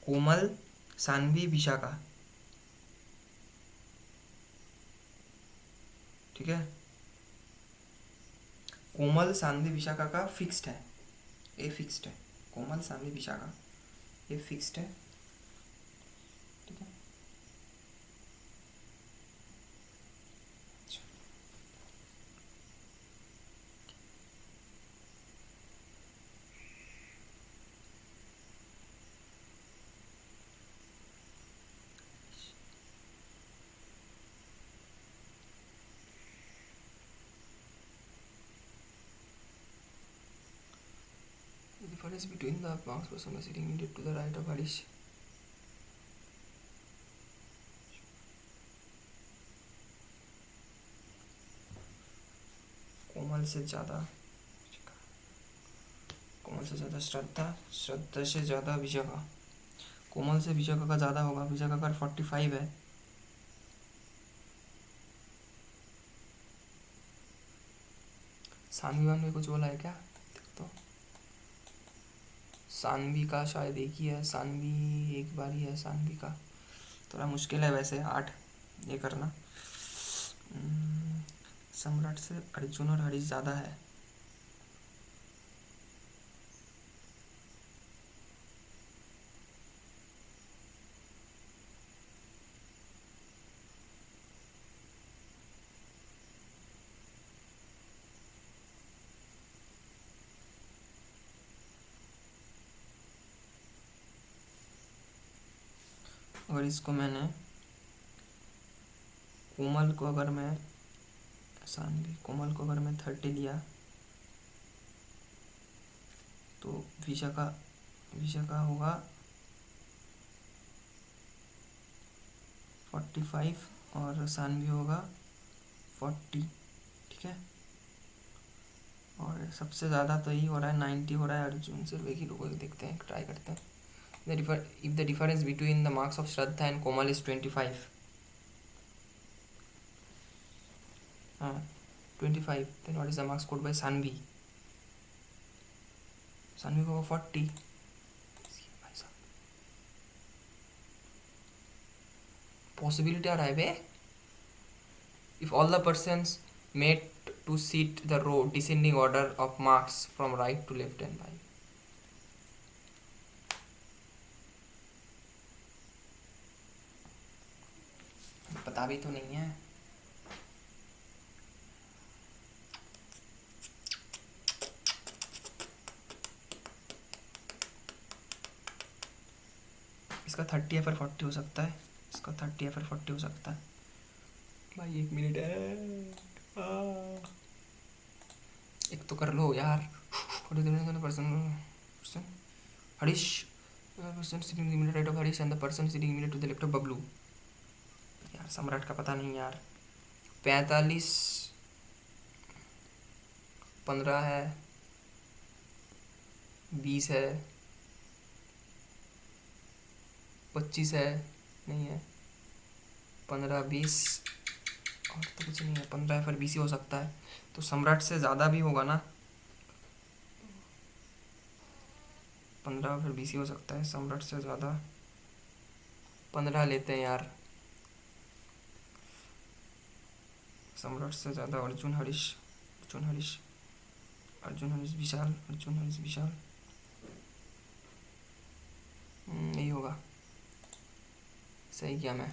कोमल सानवी विशाखा, ठीक है। कोमल सानवी विशाखा का फिक्स्ड है, ये फिक्स्ड है। कोमल सानवी विशाखा ये फिक्स्ड है, ठीक है। The difference between the marks person sitting immediate to the right of Harish. कोमल से ज़्यादा, कोमल से ज़्यादा श्रद्धा, श्रद्धा से ज़्यादा विशाखा। कोमल से विशाखा का ज़्यादा होगा, विशाखा का 45 है। सानवी वानवी कुछ बोला है क्या, तो सानवी का शायद एक ही है, सानवी एक बार ही है सानवी का। थोड़ा मुश्किल है वैसे 8 ये करना। सम्राट से अर्जुन और हरीश ज़्यादा है। अगर इसको मैंने कोमल को अगर मैं सानवी कोमल को अगर मैं 30 लिया तो विशाखा विशाखा होगा 45 और सानवी होगा 40, ठीक है। और सबसे ज़्यादा तो यही हो रहा है, 90 हो रहा है अर्जुन। सिर्फ एक ही लोगों को देखते हैं, ट्राई करते हैं। If the difference between the marks of Shraddha and Komal is 25, हाँ 25, then what is the marks scored by Saanvi? Saanvi को 40। पॉसिबिलिटी आ रहा है बे। If all the persons made to sit the row descending order of marks from right to left and भाई, पता भी तो नहीं है। इसका 30 या फिर 40 हो सकता है, इसका 30 या फिर 40 हो सकता है भाई। 1 मिनट है, एक तो कर लो यार। Person Harish, person sitting immediate right of Harish and the person sitting immediate to the left of Bablu. यार सम्राट का पता नहीं यार। 45, 15 है, 20 है, 25 है, नहीं है, 15, 20 और तो कुछ नहीं है। 15 या फिर 20 ही हो सकता है, तो सम्राट से ज़्यादा भी होगा ना। 15 फिर 20 ही हो सकता है, सम्राट से ज़्यादा 15 लेते हैं यार। सम्राट से ज़्यादा अर्जुन हरीश, अर्जुन हरीश, अर्जुन हरीश विशाल, अर्जुन हरीश विशाल, यही होगा। सही किया मैं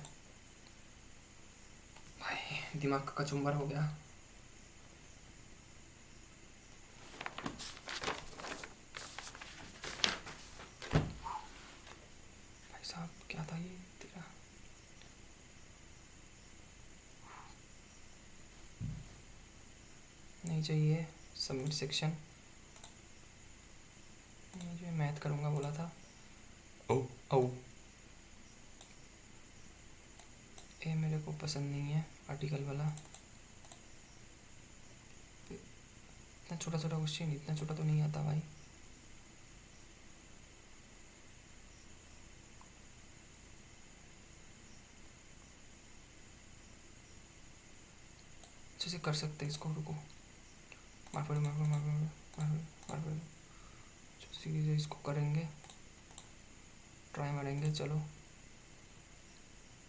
भाई, दिमाग का कचुम्बर हो गया। भाई साहब क्या था ये तेरा, नहीं चाहिए सबमिट सेक्शन। जो मैथ करूँगा बोला था। ओ ओ ये मेरे को पसंद नहीं है आर्टिकल वाला। इतना छोटा छोटा क्वेश्चन, इतना छोटा तो नहीं आता भाई। अच्छे से कर सकते हैं इसको, रुको मार पड़े मार पड़े मार पड़े मार पड़े मार पड़े, अच्छे से इसको करेंगे, ट्राई मारेंगे। चलो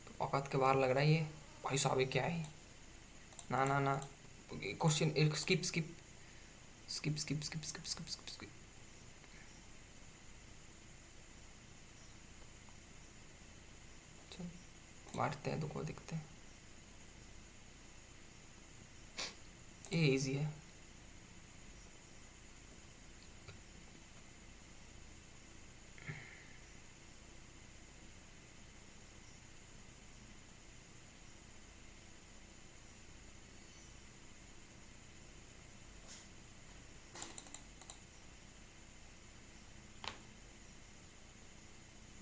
तो औकात के बाहर लग रहा है ये भाई साहब, क्या है ना ना ना, question skip skip skip skip skip skip skip skip skip. चल मारते हैं, दुखो दिखते हैं। ये इजी है।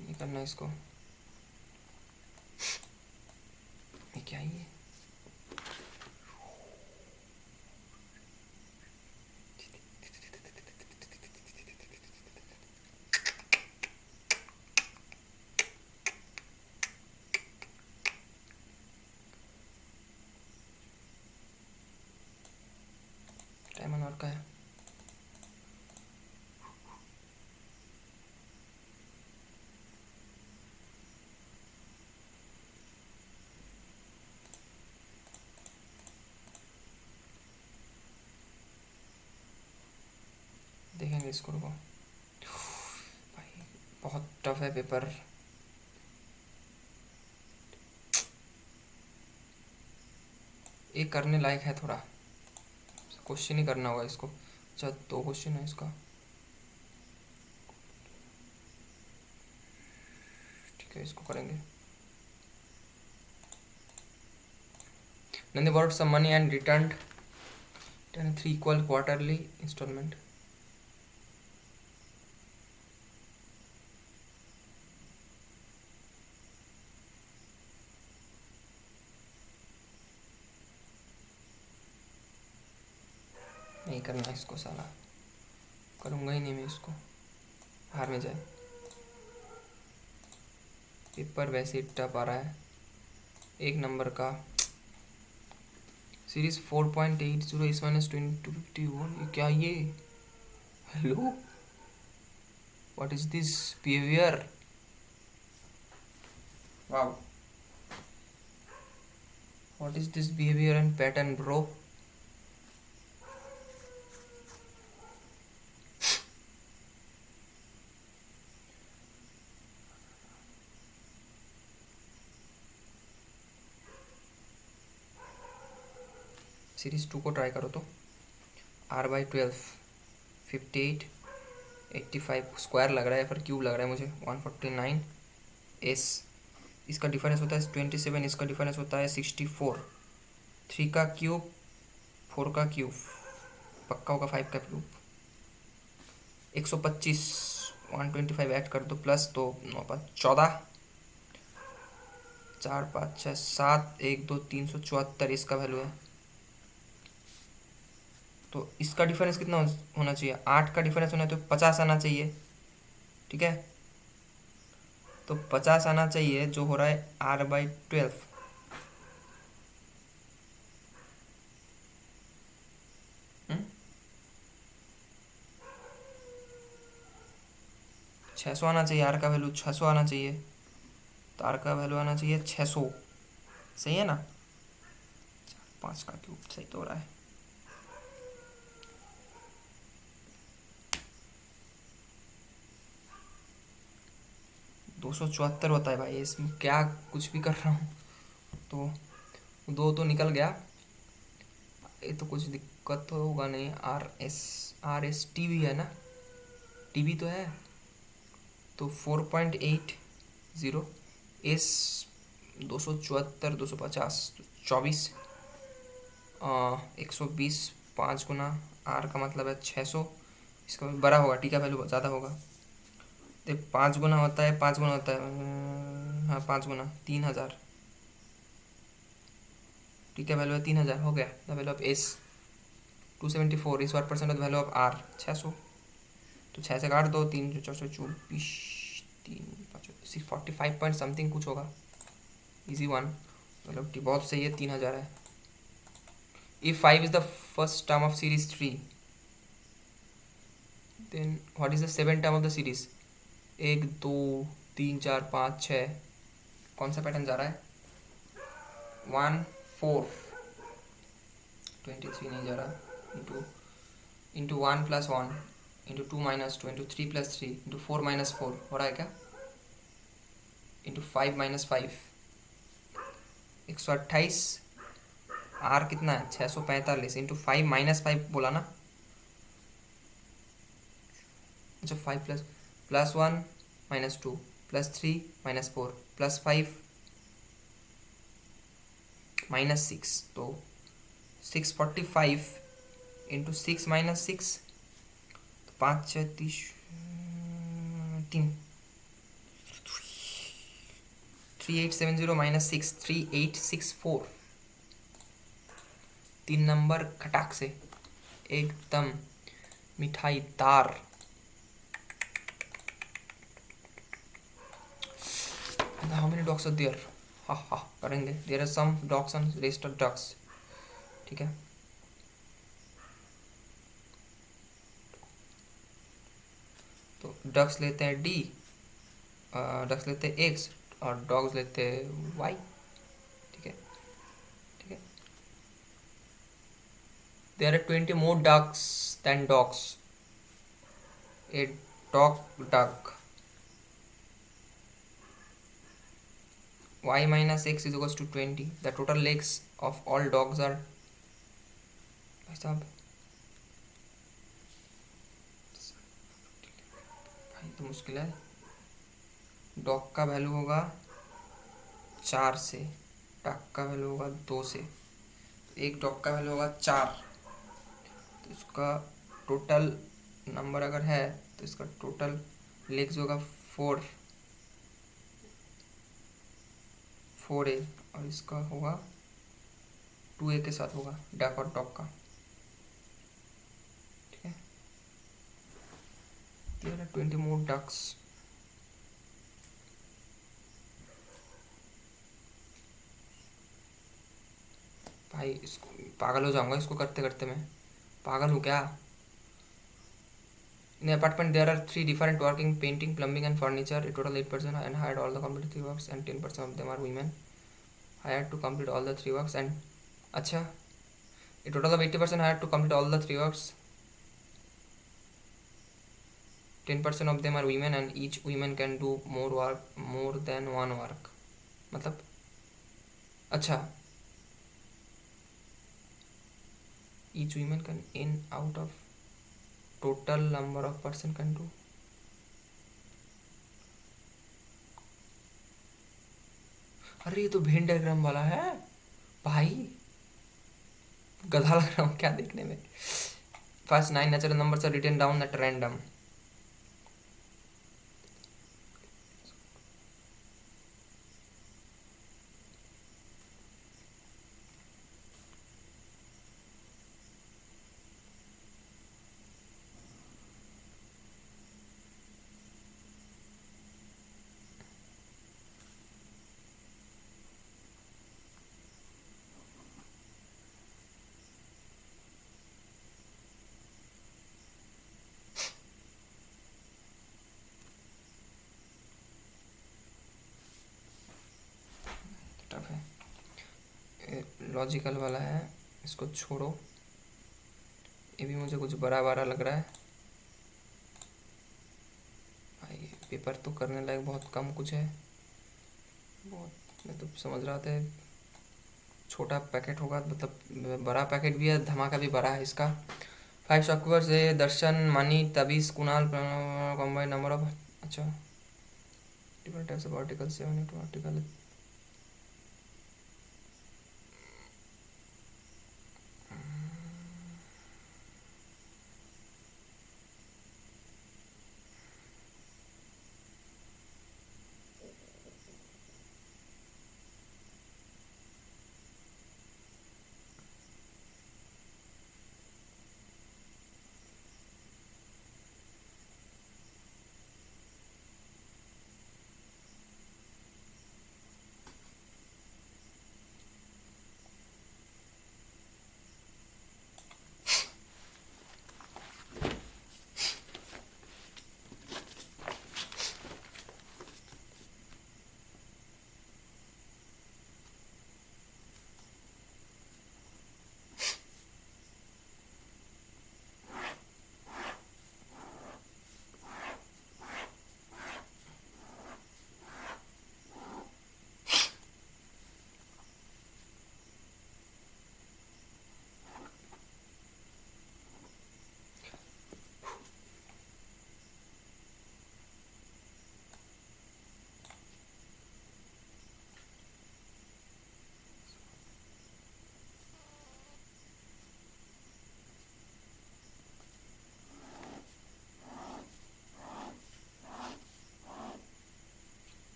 ये करना है इसको। ये क्या है? टाइमर और का है। देखेंगे इसको, रुको भाई, बहुत टफ है पेपर। ये करने लायक है थोड़ा, क्वेश्चन ही करना होगा इसको। अच्छा 2 क्वेश्चन है इसका, ठीक है इसको करेंगे। Then they borrowed some money and returned 3 equal quarterly installment. नहीं करना इसको साला, करूँगा ही नहीं मैं इसको, हार में जाए। पेपर वैसे ही टफ आ रहा है, 1 नंबर का। सीरीज 4.80 इस -2251, ये क्या ये? Hello, what is this behaviour? Wow, what is this behaviour and pattern bro? Series 2 को ट्राई करो तो। R/12 58 85 स्क्वायर लग रहा है, फिर क्यूब लग रहा है मुझे। 149 एस, इसका डिफरेंस होता है 27, इसका डिफरेंस होता है 64। 3 का क्यूब, 4 का क्यूब, पक्का होगा 5 का क्यूब। 125, 125 ऐड कर दो प्लस, तो 9 5 14, 4 5 6 7 1 2 374 इसका वैल्यू है। तो इसका डिफरेंस कितना होना चाहिए? 8 का डिफरेंस होना है तो 50 आना चाहिए, ठीक है। तो 50 आना चाहिए, जो हो रहा है R/12। 600 आना चाहिए, R का वैल्यू 600 आना चाहिए, तो R का वैल्यू आना चाहिए 600। सही है ना? 5 का क्यूब सही तो हो रहा है। दो 274 होता है भाई, इसमें क्या कुछ भी कर रहा हूँ। तो 2 तो निकल गया, ये तो कुछ दिक्कत तो होगा नहीं। RS भी है ना, टीवी तो है। तो 4.80 एस 274 250 24 120 5 गुना R का मतलब है 600, इसका बड़ा होगा, टी का वैल्यू ज़्यादा होगा। तो 5 गुना होता है, 5 गुना होता है, हाँ 5 गुना 3000, टी का वैल्यू है 3000, हो गया। The value of S 274 is 1% of the value of R 600। तो 6 से काट दो, 3 424 3 5 45 पॉइंट समथिंग कुछ होगा, इजी वन। मतलब बहुत सही है, 3000 है। If 5 is the first term of series 3, then what is the 7th term of the series? 1 2 3 4 5 6, कौन सा पैटर्न जा रहा है? 1 4 23 नहीं जा रहा, into 1 plus 1 into 2 minus 2 into 3 plus 3 into 4 minus 4 हो रहा है क्या, इंटू 5 माइनस 5, 128। आर कितना है, 645 इंटू 5 माइनस 5 बोला ना। अच्छा 5 plus plus 1 minus 2 plus 3 minus 4 plus 5 minus 6, तो 645 इंटू 6 माइनस 6, तो 5 6 30 3 3870 माइनस 6 3864। 3 नंबर खटाक से एकदम मिठाई दार। How many dogs are there, हा हा करेंगे, there are some dogs and rested dogs, ठीक है। तो डक्स लेते हैं डी, डक्स लेते हैं एक्स और डॉग्स लेते हैं वाई, ठीक है ठीक है। There are 20 more ducks than dogs, a dog duck, y minus x is equals to 20, the total legs of all dogs are, भाई साहब भाई तो मुश्किल है। डॉग का वैल्यू होगा 4 से, डक का वैल्यू होगा 2 से, एक डॉग का वैल्यू होगा 4, तो इसका टोटल नंबर अगर है तो इसका टोटल लेग्स होगा 4 4a, और इसका होगा 2a के साथ होगा डक और डॉग का, ठीक है। देयर आर 20 मोर डक्स, भाई इसको पागल हो जाऊंगा इसको करते करते, मैं पागल हूँ क्या। In the apartment there are 3 different working, painting, plumbing and furniture, a total 8 person and hired all the completed 3 works and 10% of them are women hired to complete all the 3 works and, अच्छा a total of 80% hired to complete all the 3 works, 10% of them are women and each women can do more than one work, मतलब अच्छा each women can in out of total number of person can do, अरे ये तो वेन डायग्राम वाला है भाई, गधा लग रहा हूँ क्या देखने में। First 9 natural numbers are written down at random, tough है, लॉजिकल वाला है, इसको छोड़ो, ये भी मुझे कुछ बड़ा बड़ा लग रहा है भाई। पेपर तो करने लायक बहुत कम कुछ है, बहुत, मैं तो समझ रहा था छोटा पैकेट होगा, मतलब बड़ा पैकेट भी है, धमाका भी बड़ा है इसका। 5 शॉकवर्स है, Darshan, Mani, Tabish, Kunal, combined number of, अच्छा different types of article, 7 article,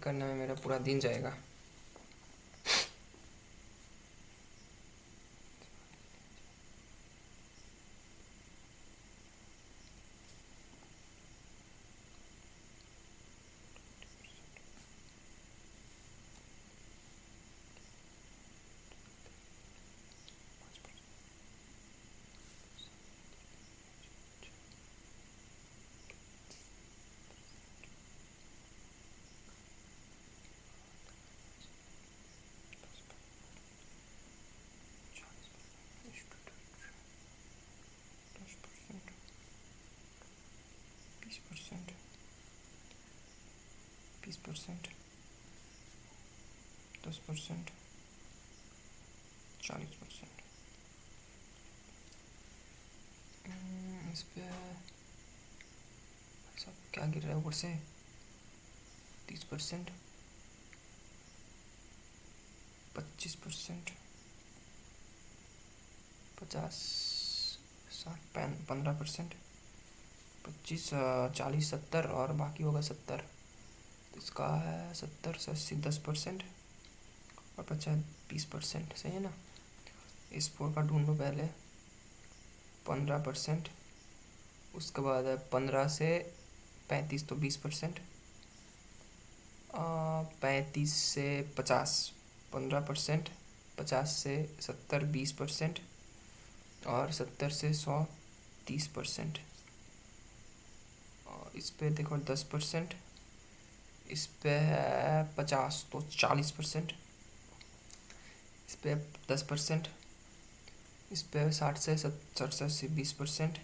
करने में मेरा पूरा दिन जाएगा। बीस परसेंट 10%, 40%। इस पे सब क्या गिर रहा है ऊपर से? 30%, 25%, 50, 60, 15%, 25, 40, 70 और बाकी होगा 70। तो इसका है 70 से 80, 10% और 50, 20%। सही है ना? इस फोर का ढूंढो पहले। 15%, उसके बाद है 15 से 35 तो 20%, 35 से 50 15%, 50 से 70 20% और 70 से 100 30%। और इस पे देखो 10%, इस पे है 50 तो 40%, इस पे 10%, इस पे 60 से 70 से 80 20%,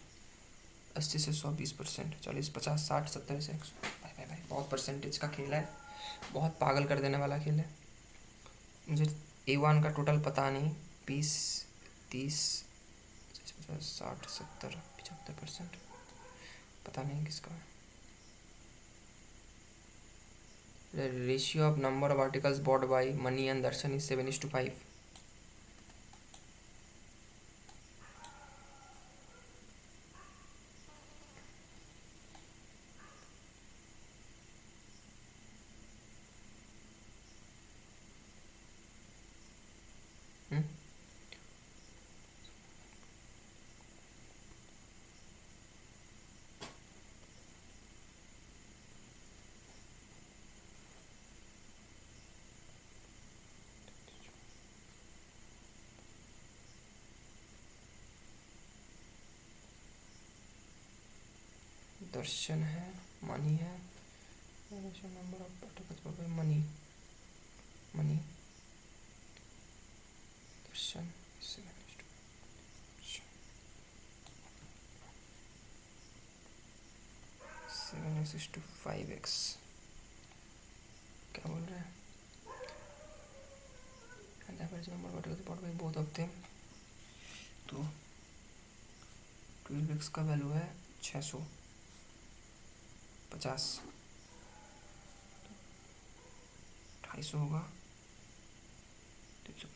80 से 100 20%, 40 50 60 70 से 100। भाई भाई भाई बहुत परसेंटेज का खेल है, बहुत पागल कर देने वाला खेल है। मुझे A1 का टोटल पता नहीं। 20 30 50 60 70 75% पता नहीं किसका है। The ratio of number of articles bought by Mani and Darshan is 7:5. हम्म? दर्शन है, मनी है, number of articles bought by money, money Darshan 7:5x। क्या बोल रहे हैं? Average number of articles bought by both of them. तो 12x का वैल्यू है 650, 250 होगा, 600।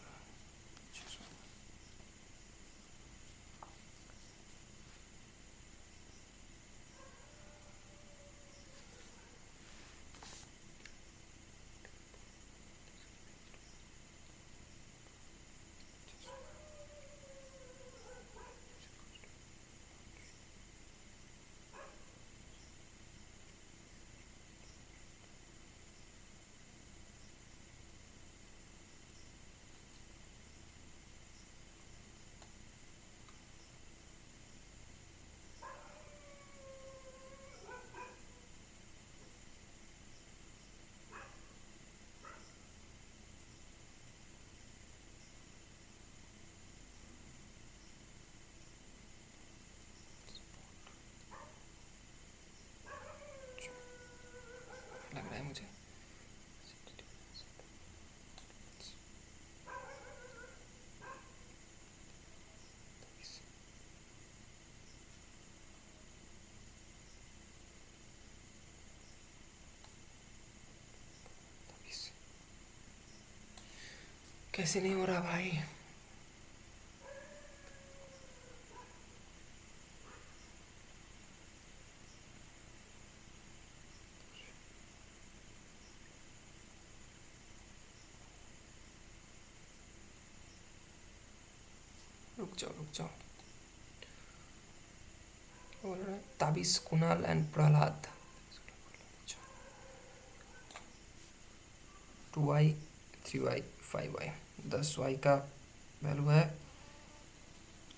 लग रहा है मुझे। कैसे नहीं हो रहा भाई? रुक जाओ। बोल रहा है ताबिस Kunal and Prahlad. 2y 3y 5y 10y का वैल्यू है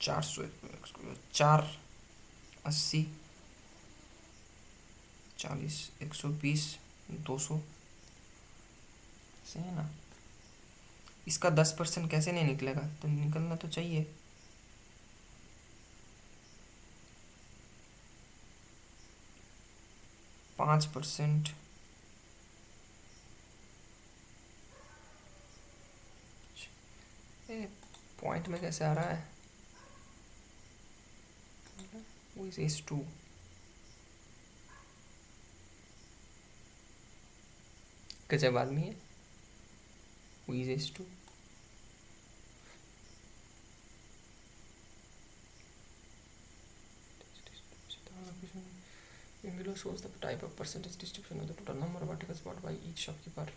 400 480 40 120 200 से है ना। इसका 10% कैसे नहीं निकलेगा, तो निकलना तो चाहिए। %5 पॉइंट में कैसे आ रहा है, इज 2 गजब आदमी है, is 2 in below shows the type of percentage distribution of the total number of articles bought by each shopkeeper.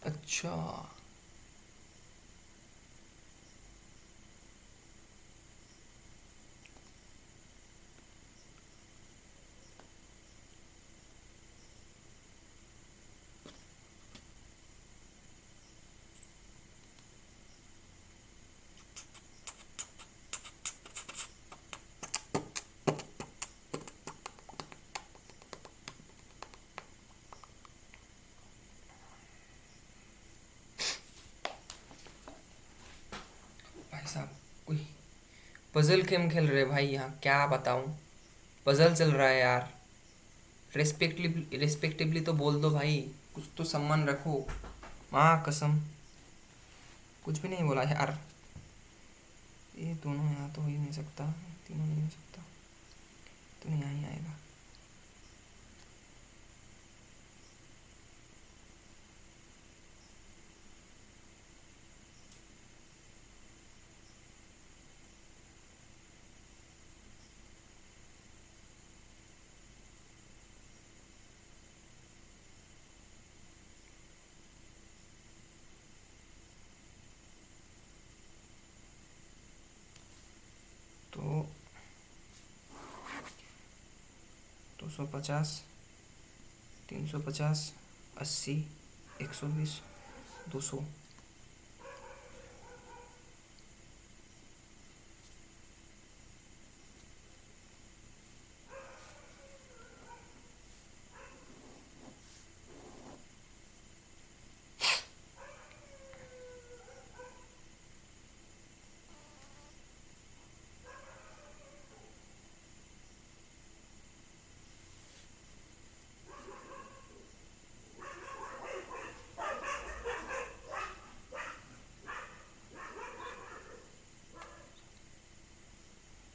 अच्छा भाई साहब, कोई पजल गेम खेल रहे भाई, यहाँ क्या बताऊँ, पजल चल रहा है यार। रेस्पेक्टिवली तो बोल दो भाई, कुछ तो सम्मान रखो, माँ कसम कुछ भी नहीं बोला यार। ये दोनों यहाँ तो हो ही नहीं सकता, तीनों नहीं हो सकता, तो यहाँ ही आएगा। तो 250 350 80 120 200।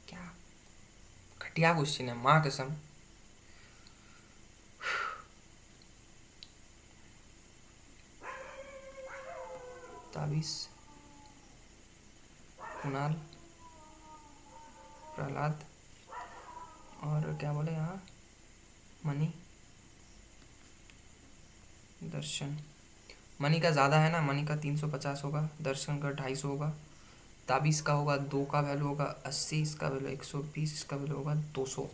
क्या घटिया क्वेश्चन है, माँ कसम। ताबिस कुणाल प्रहलाद और क्या बोले यहाँ, मनी दर्शन। मनी का ज़्यादा है ना, मनी का 350 होगा, दर्शन का 250 होगा, ताबिस का होगा 2 का वैल्यू होगा 80, इसका वैल्यू 120, इसका वैल्यू होगा 200।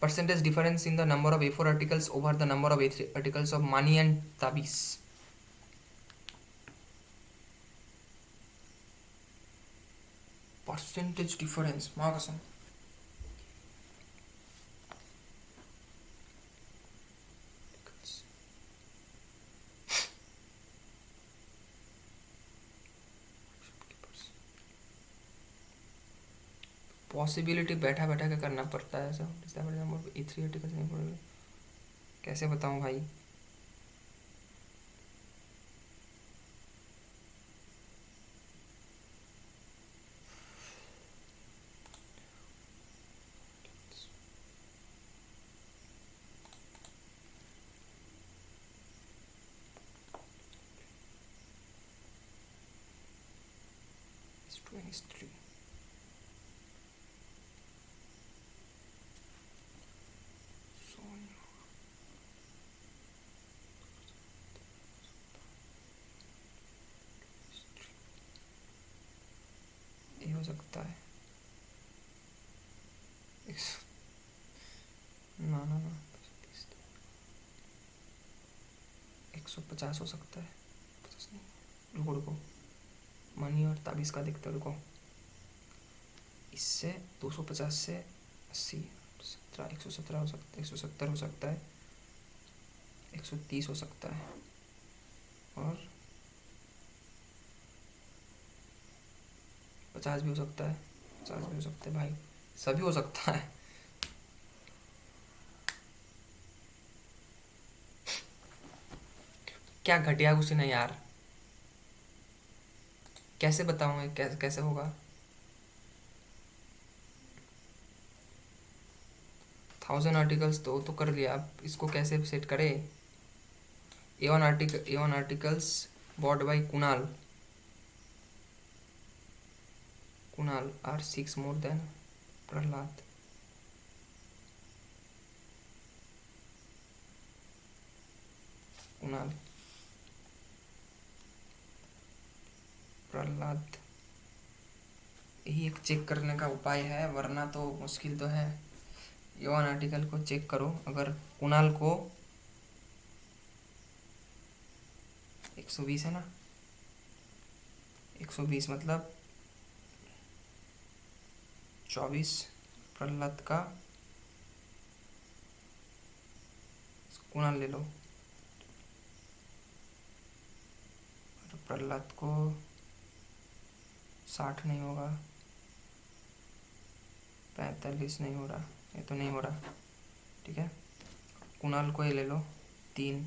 Percentage difference in the number of A4 articles over the number of A3 articles of Mani and Tabish. Percentage difference, माँ कसम। पॉसिबिलिटी बैठा बैठा के करना पड़ता है ऐसा, A3 आर्टिकल्स नहीं पड़ेगा, कैसे बताऊँ भाई। S2 and S3. So ये हो सकता है ना ना ना 150 हो सकता है, 50 नहीं, रुको रुको, मनी और ताबीज़ का देखते रुको। इससे 250 से 80, 17, 117 हो सकता है, 170 हो सकता है, 130 हो सकता है, और 50 भी हो सकता है, 50 भी हो सकता है भाई, सभी हो सकता है। क्या घटिया क्वेश्चन है यार, कैसे बताऊँ कैसे कैसे होगा। 1000 आर्टिकल्स तो कर लिया, अब इसको कैसे सेट करे। A1 articles bought by Kunal are 6 more than Prahlad. Kunal Prahlad, यही एक चेक करने का उपाय है, वरना तो मुश्किल तो है। A1 आर्टिकल को चेक करो, अगर कुणाल को 120 है ना, 120 मतलब 24, प्रहलाद का कुणाल ले लो, और प्रहलाद को 60 नहीं होगा, 45 नहीं हो रहा, ये तो नहीं हो रहा, ठीक है। कुणाल को ये ले लो, 3,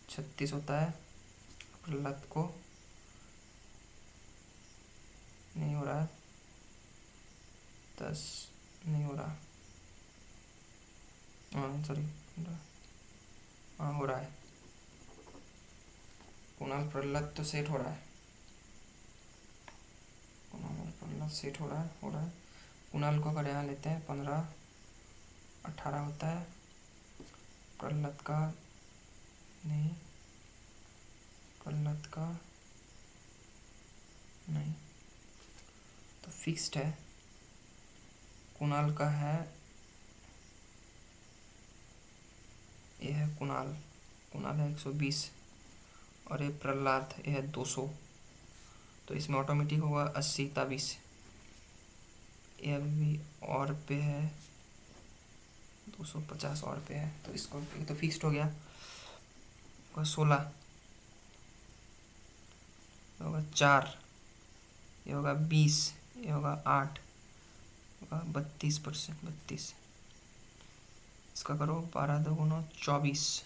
36 होता है, प्रहलाद को नहीं हो रहा, 10 नहीं हो रहा, हाँ सॉरी, हाँ हो रहा है, कुणाल प्रहलाद तो सेट हो रहा है, कुणाल प्रहलाद सेट हो रहा है। कुणाल को अगर यहाँ लेते हैं 15, 18 होता है, प्रहलाद का नहीं, प्रहलाद का नहीं, तो फिक्स्ड है। कुणाल का है, ये है कुणाल है 120, और ये प्रहलाद ये है 200, तो इसमें ऑटोमेटिक होगा 80 ताबीस, ये अभी और पे है 250 और पे है, तो इसको ये तो फिक्स्ड हो गया, होगा 16, होगा 4, ये होगा 20, ये होगा 8, होगा 32%, 32, इसका करो 12 2 24,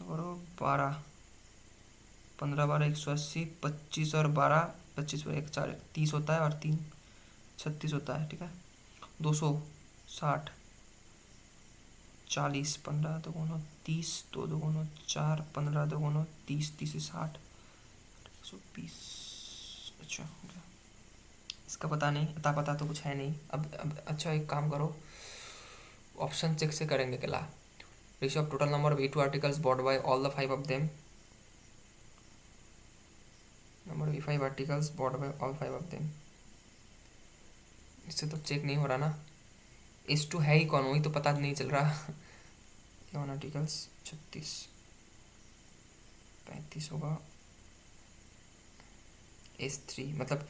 करो 12, 15 12 180, 25 और 12, 25 पर 1 4 30 होता है, और 3 36 होता है, ठीक है। 260, 40, 15 2 30, 2 2 4, 15 2 30, 30 60, 120, अच्छा हो गया। इसका पता नहीं, पता तो कुछ है नहीं। अब अच्छा एक काम करो, ऑप्शन चेक से करेंगे क्या। Ratio of total number of A2 articles bought by all the 5 of them, number of A5 articles bought by all 5 of them, इससे तो चेक नहीं हो रहा ना। S2 है ही कौन, वही तो पता नहीं चल रहा। A1 आर्टिकल्स 36, 35 होगा, S3 मतलब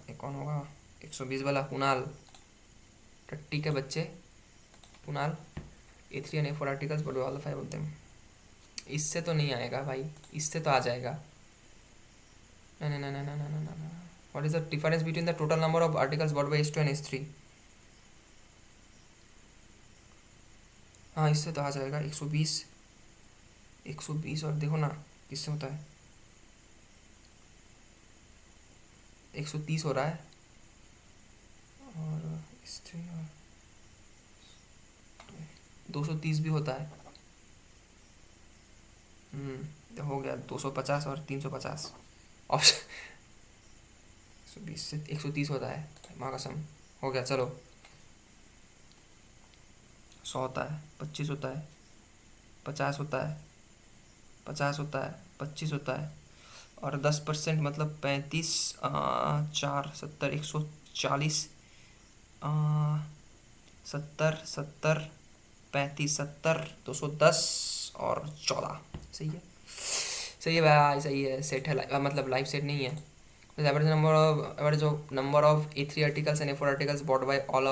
एक कौन होगा, 120 वाला कुणाल, टट्टी के बच्चे Kunal, A3 and A4 articles but all 5 of them. इससे तो नहीं आएगा भाई, इससे तो आ जाएगा। ना ना ना ना ना ना ना ना, what is the difference between the total number of articles bought by S2 and S3। हाँ इससे तो आ जाएगा, 120, 120 और देखो ना किससे होता है, 130 हो रहा है, और S3 और 230 भी होता है। तो हो गया 250 और 350, ऑप्शन 120 से 130 होता है, माँ कसम। हो गया, चलो। 100 होता है, 25 होता है, 50 होता है, 50 होता है, 25 होता है, और 10% मतलब 35, 4 70, 140, 70 70, 35, 70, 210 और 14। सही है, सही है भाई, सही है। सेट है मतलब लाइफ सेट नहीं है। Average of A3 articles and A4 articles bought by all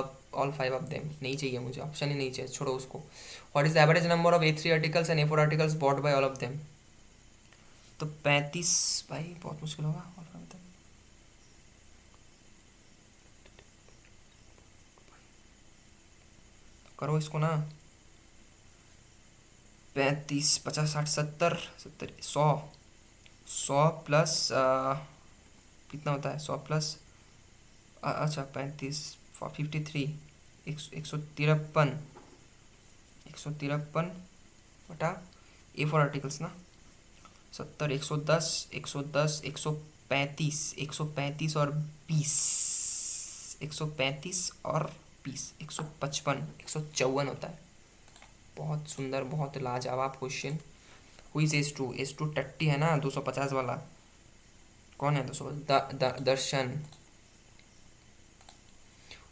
5 of them. नहीं चाहिए मुझे, ऑप्शन ही नहीं चाहिए, छोड़ो उसको। What is the average number of A3 articles and A4 articles bought by all of them? तो 35 भाई, बहुत मुश्किल होगा। करो इसको ना। 35, 50, 60, 70, 100, 100 प्लस कितना होता है? 100 प्लस, अच्छा 35, 53, 153, 153 बटा A4 आर्टिकल्स ना। 70, 110, 110, 135 और 20, 135 और 20, 155, 154 होता है। बहुत सुंदर, बहुत लाजवाब क्वेश्चन। हुई से एस टू टट्टी है ना, 250 वाला। कौन है 200? दर्शन।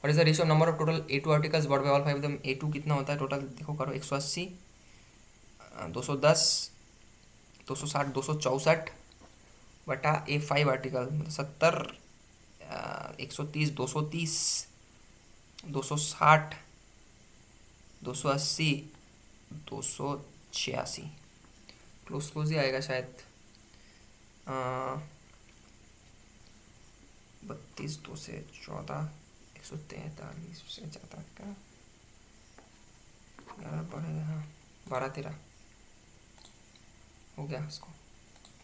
और is the ratio number of total A2 articles bought by all 5 of them? A2 कितना होता है टोटल? देखो करो, 180, 210, 260, 264 बटा A5 आर्टिकल मतलब 70, 130, 230, 260, 280, 286। क्लोज क्लोज ही आएगा शायद। 32, 2 से 14, 143 से ज़्यादा का 11 बढ़ेगा। हाँ, 12 13 हो गया इसको।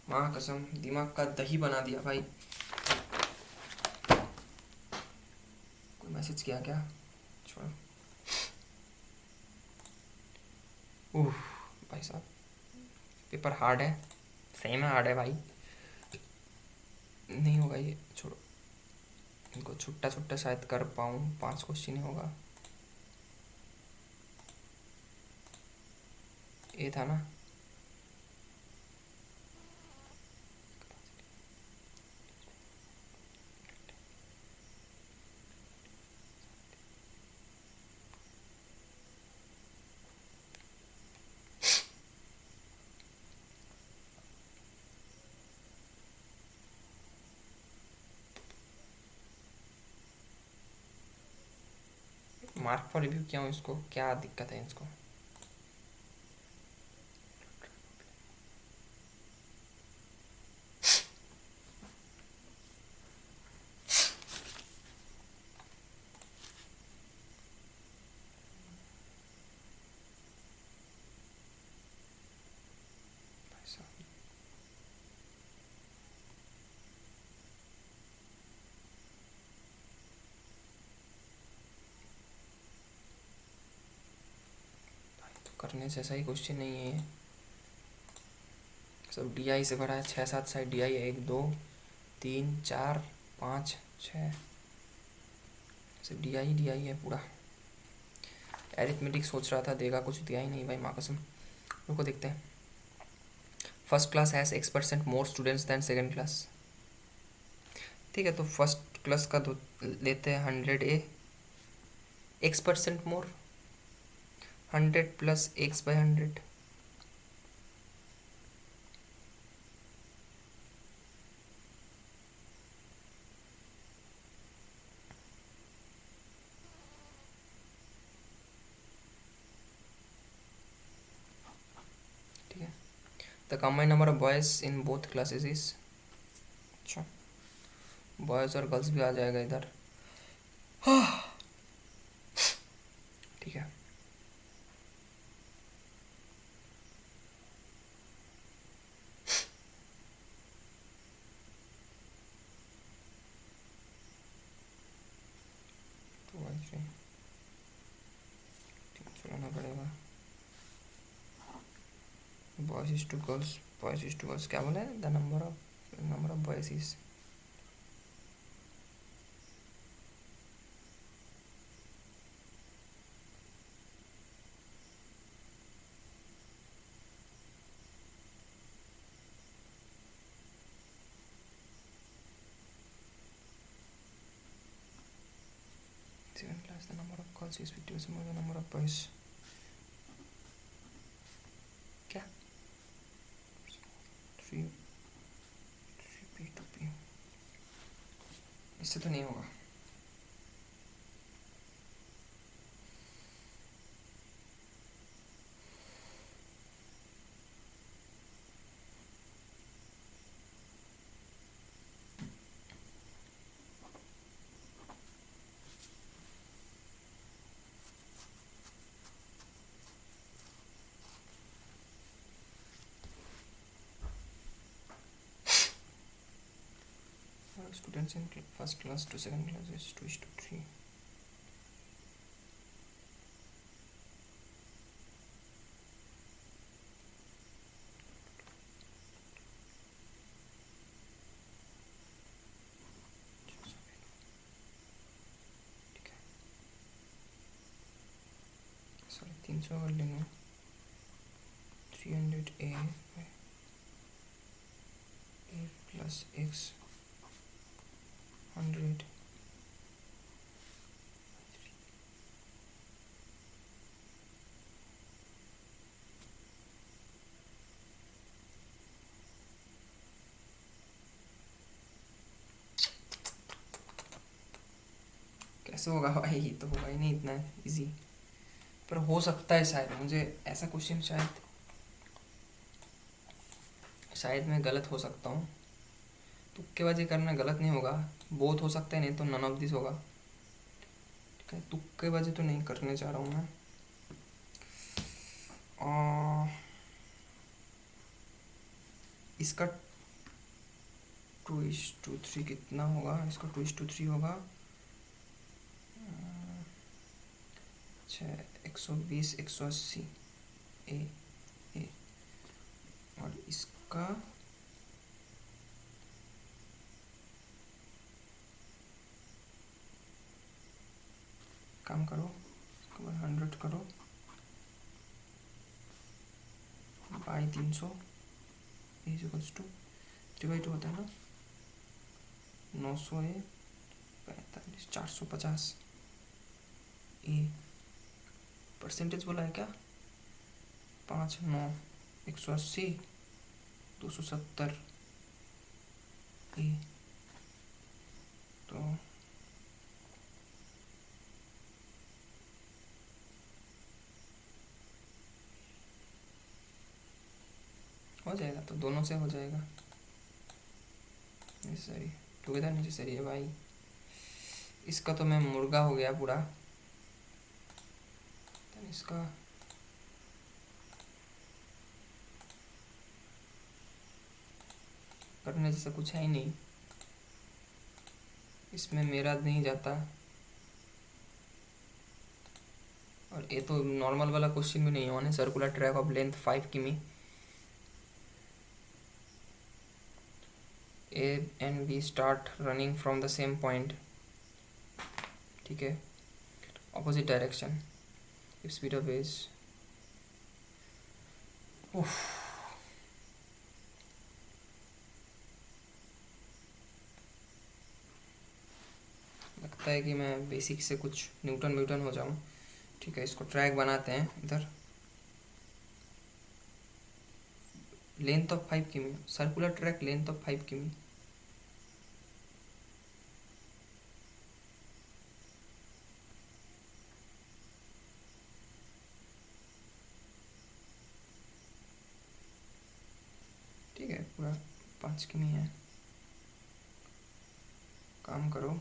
माँ कसम, दिमाग का दही बना दिया भाई। कोई मैसेज किया क्या? छोड़ो। उह भाई साहब, पेपर हार्ड है, सही में हार्ड है भाई। नहीं होगा ये, छोड़ो। इनको छुट्टा छुट्टा शायद कर पाऊँ, 5 क्वेश्चन ही होगा। ये था ना। मार्क फॉर रिव्यू क्या हूँ, इसको क्या दिक्कत है इसको? भाई साहब, तो करने जैसा ही क्वेश्चन नहीं है ये। सब DI से भरा है, 6 7 साइड DI है। 1 2 3 4 5 6, सब DI है पूरा। एरिथमेटिक सोच रहा था देगा, कुछ दिया ही नहीं भाई, माँ कसम। रुको देखते हैं। First class has X% more students than second class. ठीक है, तो फर्स्ट क्लास का तो लेते हैं 100A, X% मोर, 100 प्लस X/100। ठीक है, the combined number of boys in both classes is. अच्छा, बॉयज़ और गर्ल्स भी आ जाएगा इधर। ठीक है, तो वैसे चलाना पड़ेगा। बॉयज़ इज टू गर्ल्स क्या बोला है? The number of boys is Second class, the number of calls you speak to is more than the number of boys. क्या 3P2P, इससे तो नहीं होगा. Students in first class to second class is 2:3. Sorry 300 कर लेंगे. 300 a plus x 100 कैसे होगा भाई. ये तो होगा ही नहीं इतना इजी, पर हो सकता है शायद. मुझे ऐसा क्वेश्चन शायद मैं गलत हो सकता हूँ. तुक्केबाजी करना गलत नहीं होगा, बोथ हो सकता है, नहीं तो नन ऑफ दिस होगा. ठीक है, तुक्केबाजी तो नहीं करने जा रहा हूँ मैं. इसका 2:3 कितना होगा. इसका 2:3 होगा. अच्छा 120 180 ए. और इसका काम करो, इसको 100 करो बाई 300 इक्वल्स टू 3/2 होता है ना. 900 है 45 450 ए. परसेंटेज बोला है क्या. 5 9 180 270 ए. तो हो जाएगा, तो दोनों से हो जाएगा. नेसेसरी टुगेदर नेसेसरी है भाई. इसका तो मैं मुर्गा हो गया पूरा. तो इसका करने जैसा कुछ है ही नहीं. इसमें मेरा नहीं जाता. और ये तो नॉर्मल वाला क्वेश्चन भी नहीं है. सर्कुलर ट्रैक ऑफ लेंथ 5 किमी. A and B start running from the same point. ठीक है, opposite direction. If speed of is लगता है कि मैं बेसिक से कुछ न्यूटन हो जाऊं. ठीक है, इसको ट्रैक बनाते हैं. इधर लेंथ ऑफ 5 किमी. सर्कुलर ट्रैक लेंथ ऑफ 5 किमी. ठीक है, पूरा 5 किमी है. काम करो.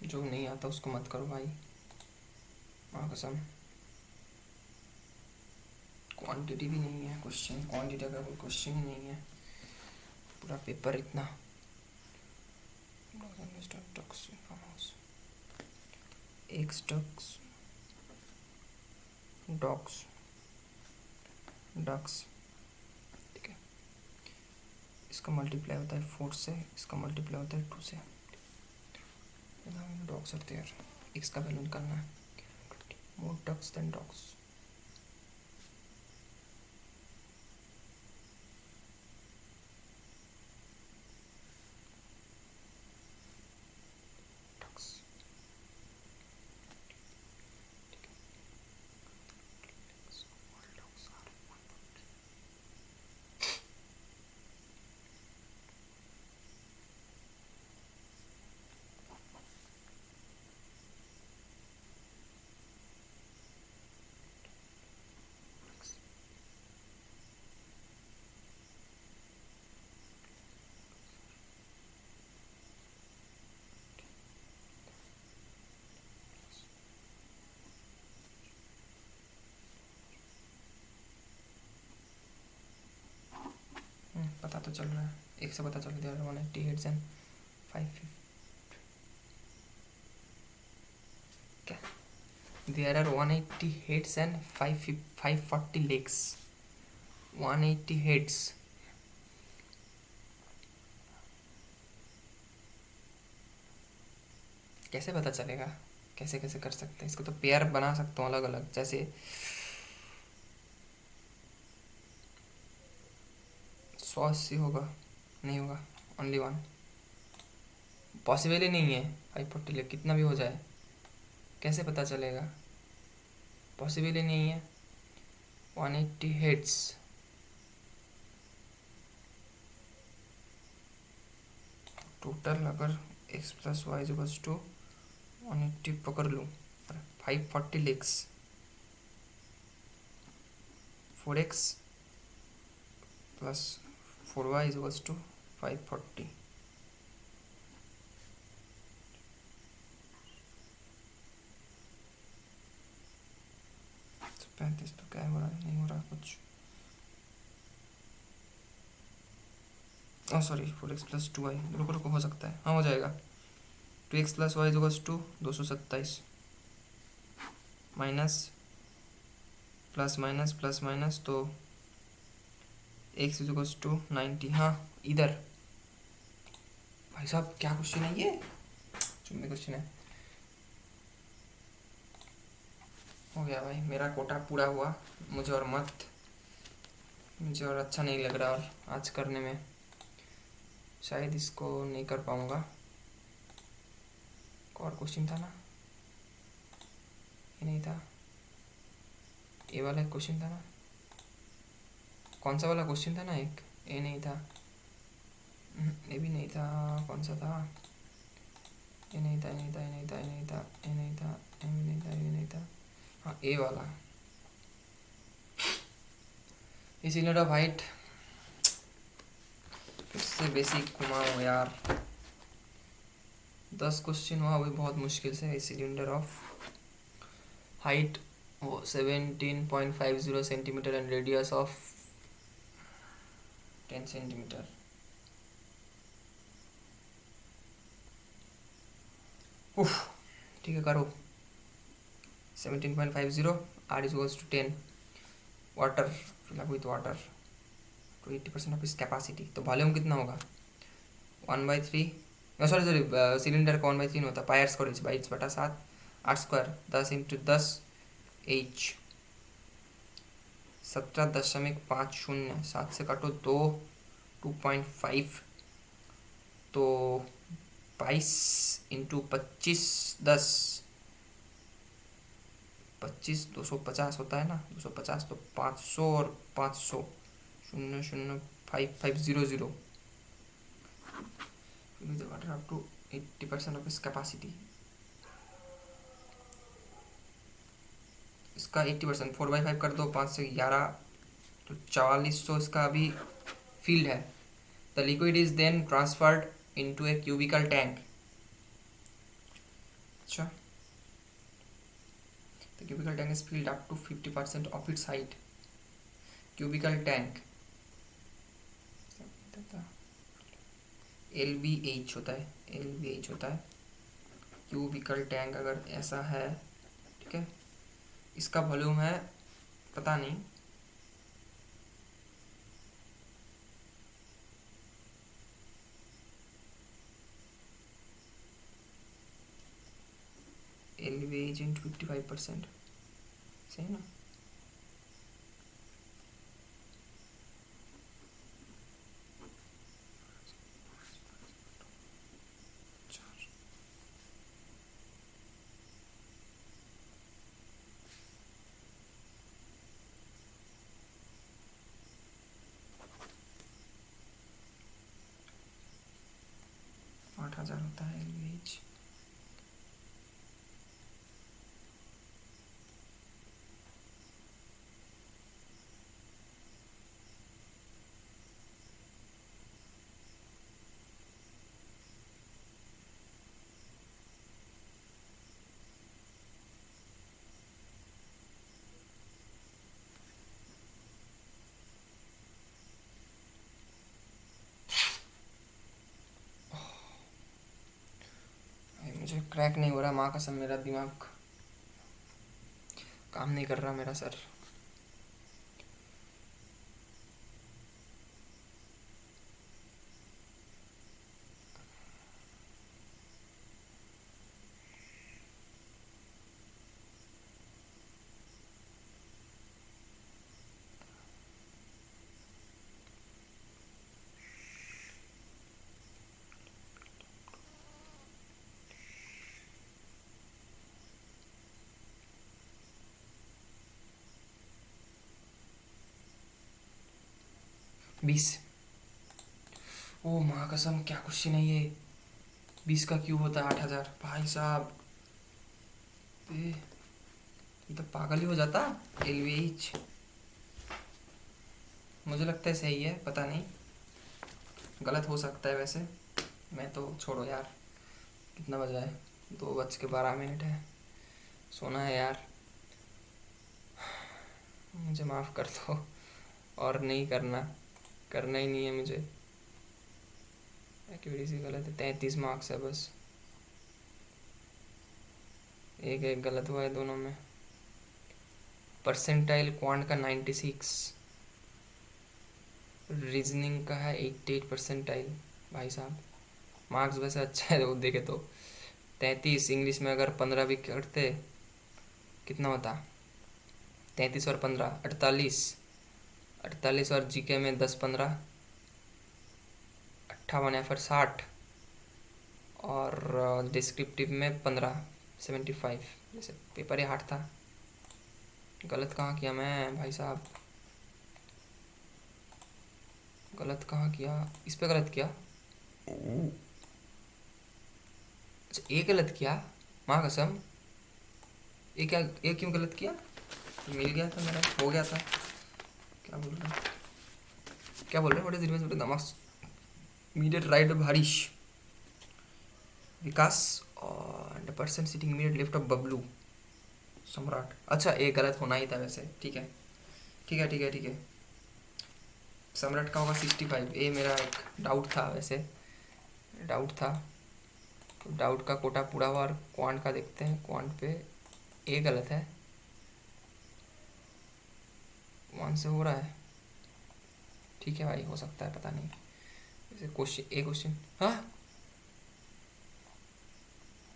जो नहीं आता उसको मत करो भाई, माँ कसम. क्वांटिटी भी नहीं है क्वेश्चन, क्वांटिटी का कोई क्वेश्चन ही नहीं है पूरा पेपर इतना। एक्स डक्स डॉग्स डक्स, ठीक है, इसका मल्टीप्लाई होता है 4 से, इसका मल्टीप्लाई होता है 2 से। डॉग्स आर देयर, एक्स का वैल्यू निकालना है, मोर डक्स देन डॉग्स। पता तो चल रहा है, एक से पता चल गया 180 हेड्स एंड 550 क्या, there are 180 heads and 540 legs. 180 heads, कैसे पता चलेगा, कैसे कैसे कर सकते हैं इसको, तो पेयर बना सकता हूँ अलग अलग, जैसे 180 होगा, नहीं होगा, ओनली वन, पॉसिबल ही नहीं है 540 लेग, कितना भी हो जाए कैसे पता चलेगा, पॉसिबल ही नहीं है। 180 हेड्स, टोटल अगर x plus y equals to 180 पकड़ लूँ, 540 legs, 4x plus 4y equals to 540, तो 35, तो क्या हो रहा है, नहीं हो रहा कुछ, सॉरी 4x प्लस 2y, रुको रुको हो सकता है, हाँ हो जाएगा, 2x plus y equals to 227 minus plus minus plus minus, तो x इक्वल्स टू 90, हाँ इधर। भाई साहब क्या क्वेश्चन है ये, चुम्बी क्वेश्चन है, हो गया भाई, मेरा कोटा पूरा हुआ, मुझे और मत, मुझे और अच्छा नहीं लग रहा, और आज करने में शायद इसको नहीं कर पाऊँगा। और क्वेश्चन था ना, ये नहीं था, ये वाला क्वेश्चन था ना, कौन सा वाला क्वेश्चन था ना एक, ये नहीं था, ये भी नहीं था, कौन सा था, ये नहीं था, ये नहीं था, ये नहीं था, ये नहीं था, ये नहीं था, ये भी नहीं था, ये नहीं था, हाँ ये वाला, इस यूनिट ऑफ हाइट, फिर से बेसिक घुमाओ यार, 10 क्वेश्चन हुआ, वही बहुत मुश्किल से, सिलेंडर ऑफ हाइट वो 17.50 centimetre and radius of 10 centimetre. उफ, ठीक है करो, 17.50 r is equals to 10, water fill up with water to 80% of its capacity, तो वॉल्यूम कितना होगा 1/3, सॉरी सॉरी, सिलेंडर का 1/3 नहीं होता, pier square 22/7, 8 square 10 into 10 h 17.50, 7 से काटो 2, 2.5, तो 22 इंटू 25 10, 25 250 होता है ना, 250 तो 500 और 500 0.05500 the water up to 80% of its capacity, इसका 80%, 4/5 कर दो, 5 से 11, तो 4400 इसका अभी फील्ड है। The liquid is then transferred into a cubical tank, अच्छा, the cubical tank is filled up to 50% of its height, cubical tank, LBH होता है, LBH होता है क्यूबिकल टैंक। अगर ऐसा है, ठीक है, इसका वॉल्यूम है पता नहीं, LBH इंटू 55%, सही ना? आठ हजार होता है LBH। मुझे क्रैक नहीं हो रहा, माँ कसम, मेरा दिमाग काम नहीं कर रहा, मेरा सर। बीस, ओ माँ कसम, क्या क्वेश्चन है ये? 20 का क्यूब होता है 8 हजार, भाई साहब, ये तो पागल ही हो जाता। LVH मुझे लगता है सही है, पता नहीं, गलत हो सकता है वैसे। मैं तो छोड़ो यार, कितना बजा है? 2:12 है, सोना है यार, मुझे माफ़ कर दो, और नहीं करना, करना ही नहीं है मुझे। एक्यूरेसी गलत है, 33 मार्क्स है बस, एक एक गलत हुआ है दोनों में। परसेंटाइल क्वांट का 96, रीजनिंग का है 88 परसेंटाइल। भाई साहब, मार्क्स वैसे अच्छा है वो देखे तो। 33, इंग्लिश में अगर 15 भी करते कितना होता? 33 और 15 48, 48, और जीके में 10-15 58 या फिर 60, और डिस्क्रिप्टिव में 15 75। जैसे पेपर ही हार्ड था। गलत कहाँ किया मैं भाई साहब, गलत कहाँ किया? इस पे गलत किया, अच्छा ये गलत किया, माँ कसम। ये क्या, ये क्यों गलत किया? मिल गया था मेरा, हो गया था। क्या बोल रहे हैं, क्या बोल रहे हैं? व्हाट इज रिवर्स नमक immediate right of Harish Vikas and the person sitting immediate left of Bablu Samrat. अच्छा ये गलत होना ही था वैसे, ठीक है ठीक है ठीक है ठीक है। सम्राट का होगा 65, ये मेरा एक डाउट था वैसे, डाउट था, तो डाउट का कोटा पूरा हुआ। और क्वांट का देखते हैं, क्वांट पे ए गलत है, 1 से हो रहा है, ठीक है भाई, हो सकता है, पता नहीं। जैसे क्वेश्चन, ए क्वेश्चन, हाँ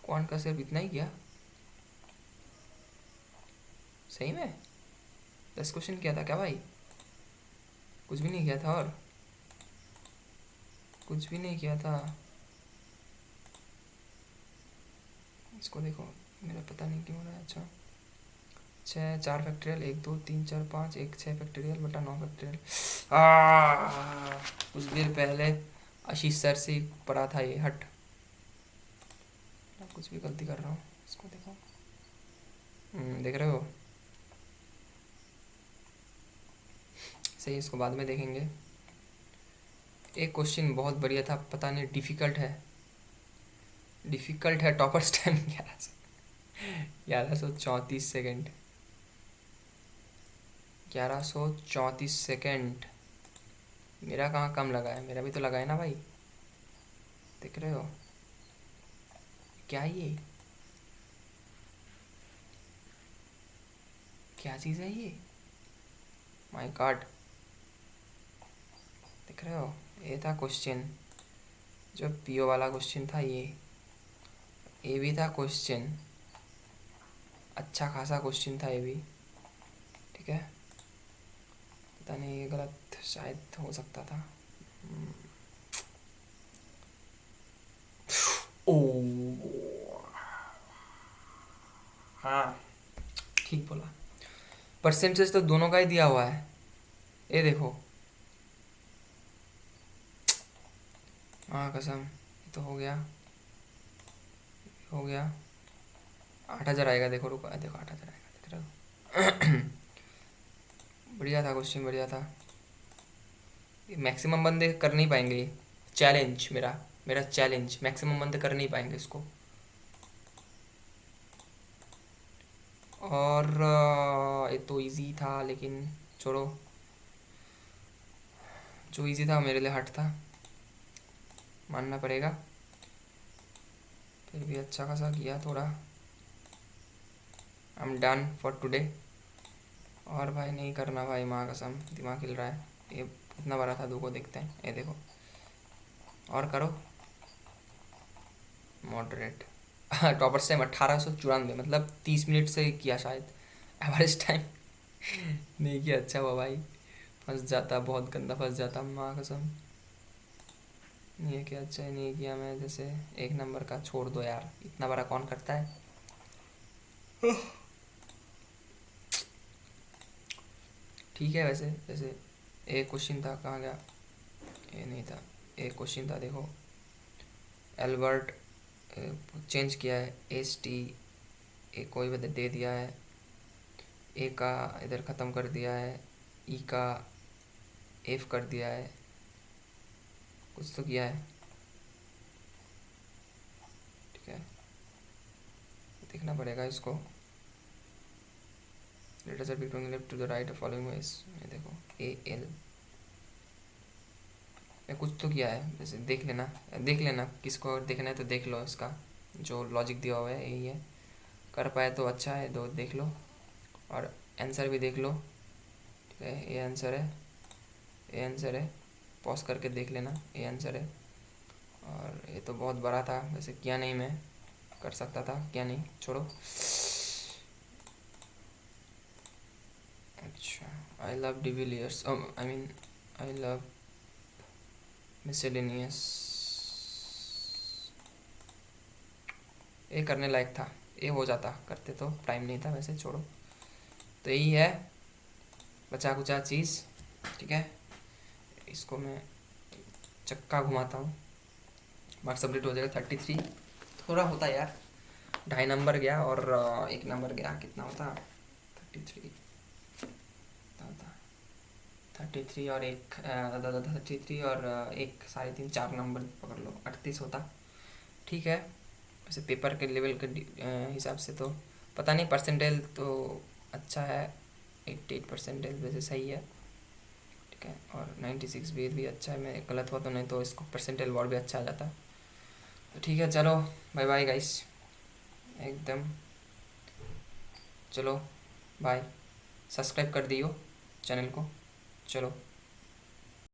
क्वांट का सिर्फ इतना ही किया सही में? 10 क्वेश्चन किया था क्या भाई? कुछ भी नहीं किया था, और कुछ भी नहीं किया था। इसको देखो, मेरा पता नहीं क्यों हो रहा है। अच्छा 6 4 फैक्टोरियल 1 2 3 4 5 1 6 फैक्टोरियल बटा 9 फैक्टोरियल। कुछ देर पहले आशीष सर से पढ़ा था ये, हट, कुछ भी गलती कर रहा हूँ। इसको देखो, देख रहे हो? सही, इसको बाद में देखेंगे। एक क्वेश्चन बहुत बढ़िया था, पता नहीं डिफ़िकल्ट है, डिफ़िकल्ट है। Toppers time 1134 second. 1134 सेकेंड। मेरा कहाँ कम लगा है, मेरा भी तो लगा है ना भाई, देख रहे हो क्या ये, क्या चीज़ है ये, माय गॉड। देख रहे हो, ये था क्वेश्चन, जो पीओ वाला क्वेश्चन था ये भी था क्वेश्चन, अच्छा खासा क्वेश्चन था ये भी, ठीक है। पता नहीं ये गलत शायद हो सकता था। ओ हाँ, ठीक बोला। परसेंटेज तो दोनों का ही दिया हुआ है, ये देखो। हाँ कसम, ये तो हो गया, हो गया। 8,000 आएगा, देखो रुको, देखो 8,000 आएगा, देख रहे हो। बढ़िया था क्वेश्चन, बढ़िया था। मैक्सिमम बंदे कर नहीं पाएंगे ये चैलेंज, मेरा मेरा चैलेंज, मैक्सिमम बंदे कर नहीं पाएंगे इसको। और ये तो इजी था, लेकिन छोड़ो, जो इजी था मेरे लिए हार्ड था, मानना पड़ेगा। फिर भी अच्छा खासा किया थोड़ा। I am done for today. और भाई नहीं करना भाई, माँ कसम दिमाग हिल रहा है। ये कितना बड़ा था, देखो देखते हैं, ये देखो, और करो मॉडरेट। टॉपर्स टाइम 1894, मतलब 30 मिनट से किया शायद, एवरेज टाइम। नहीं किया, अच्छा हुआ भाई, फंस जाता, बहुत गंदा फंस जाता, माँ कसम। नहीं किया, अच्छा ही नहीं किया मैं, जैसे 1 नंबर का छोड़ दो यार, इतना बड़ा कौन करता है। ठीक है, वैसे वैसे एक क्वेश्चन था, कहाँ गया, ये नहीं था, एक क्वेश्चन था देखो, एल्बर्ट चेंज किया है, एस टी ए कोई भी दे दिया है, ए का इधर ख़त्म कर दिया है, ई का एफ कर दिया है, कुछ तो किया है, ठीक है, देखना पड़ेगा इसको। Letters are between left to the right following wise, ये देखो ए एल, मैं कुछ तो किया है, जैसे देख लेना, देख लेना, किसको देखना है तो देख लो, इसका जो लॉजिक दिया हुआ है यही है, कर पाए तो अच्छा है, दो देख लो, और आंसर भी देख लो, ठीक है, ये आंसर है, ये आंसर है, पॉज करके देख लेना, ये आंसर है। और ये तो बहुत बड़ा था, वैसे किया नहीं, मैं कर सकता था, किया नहीं, छोड़ो। अच्छा, I love de Villiers, I mean I love miscellaneous, ये करने लायक था, ये हो जाता, करते तो टाइम नहीं था, वैसे छोड़ो। तो यही है बचा कुचा चीज़, ठीक है। इसको मैं चक्का घुमाता हूँ, मार्क्स कंप्लीट हो जाएगा 33, थोड़ा होता यार, 2.5 नंबर गया और 1 नंबर गया, कितना होता 33 होता, 33 और 33 और 1, 3.5, 4 नंबर पकड़ लो, 38 होता, ठीक है। वैसे पेपर के लेवल के हिसाब से तो पता नहीं, परसेंटेज तो अच्छा है, 88 परसेंटेज वैसे सही है, ठीक है, और 96 भी अच्छा है, मैं गलत हुआ तो, नहीं तो इसको परसेंटेज वर्ड भी अच्छा आ जाता। तो ठीक है, चलो बाय बाय गाइस, एकदम, चलो बाय, सब्सक्राइब कर दियो चैनल को, चलो।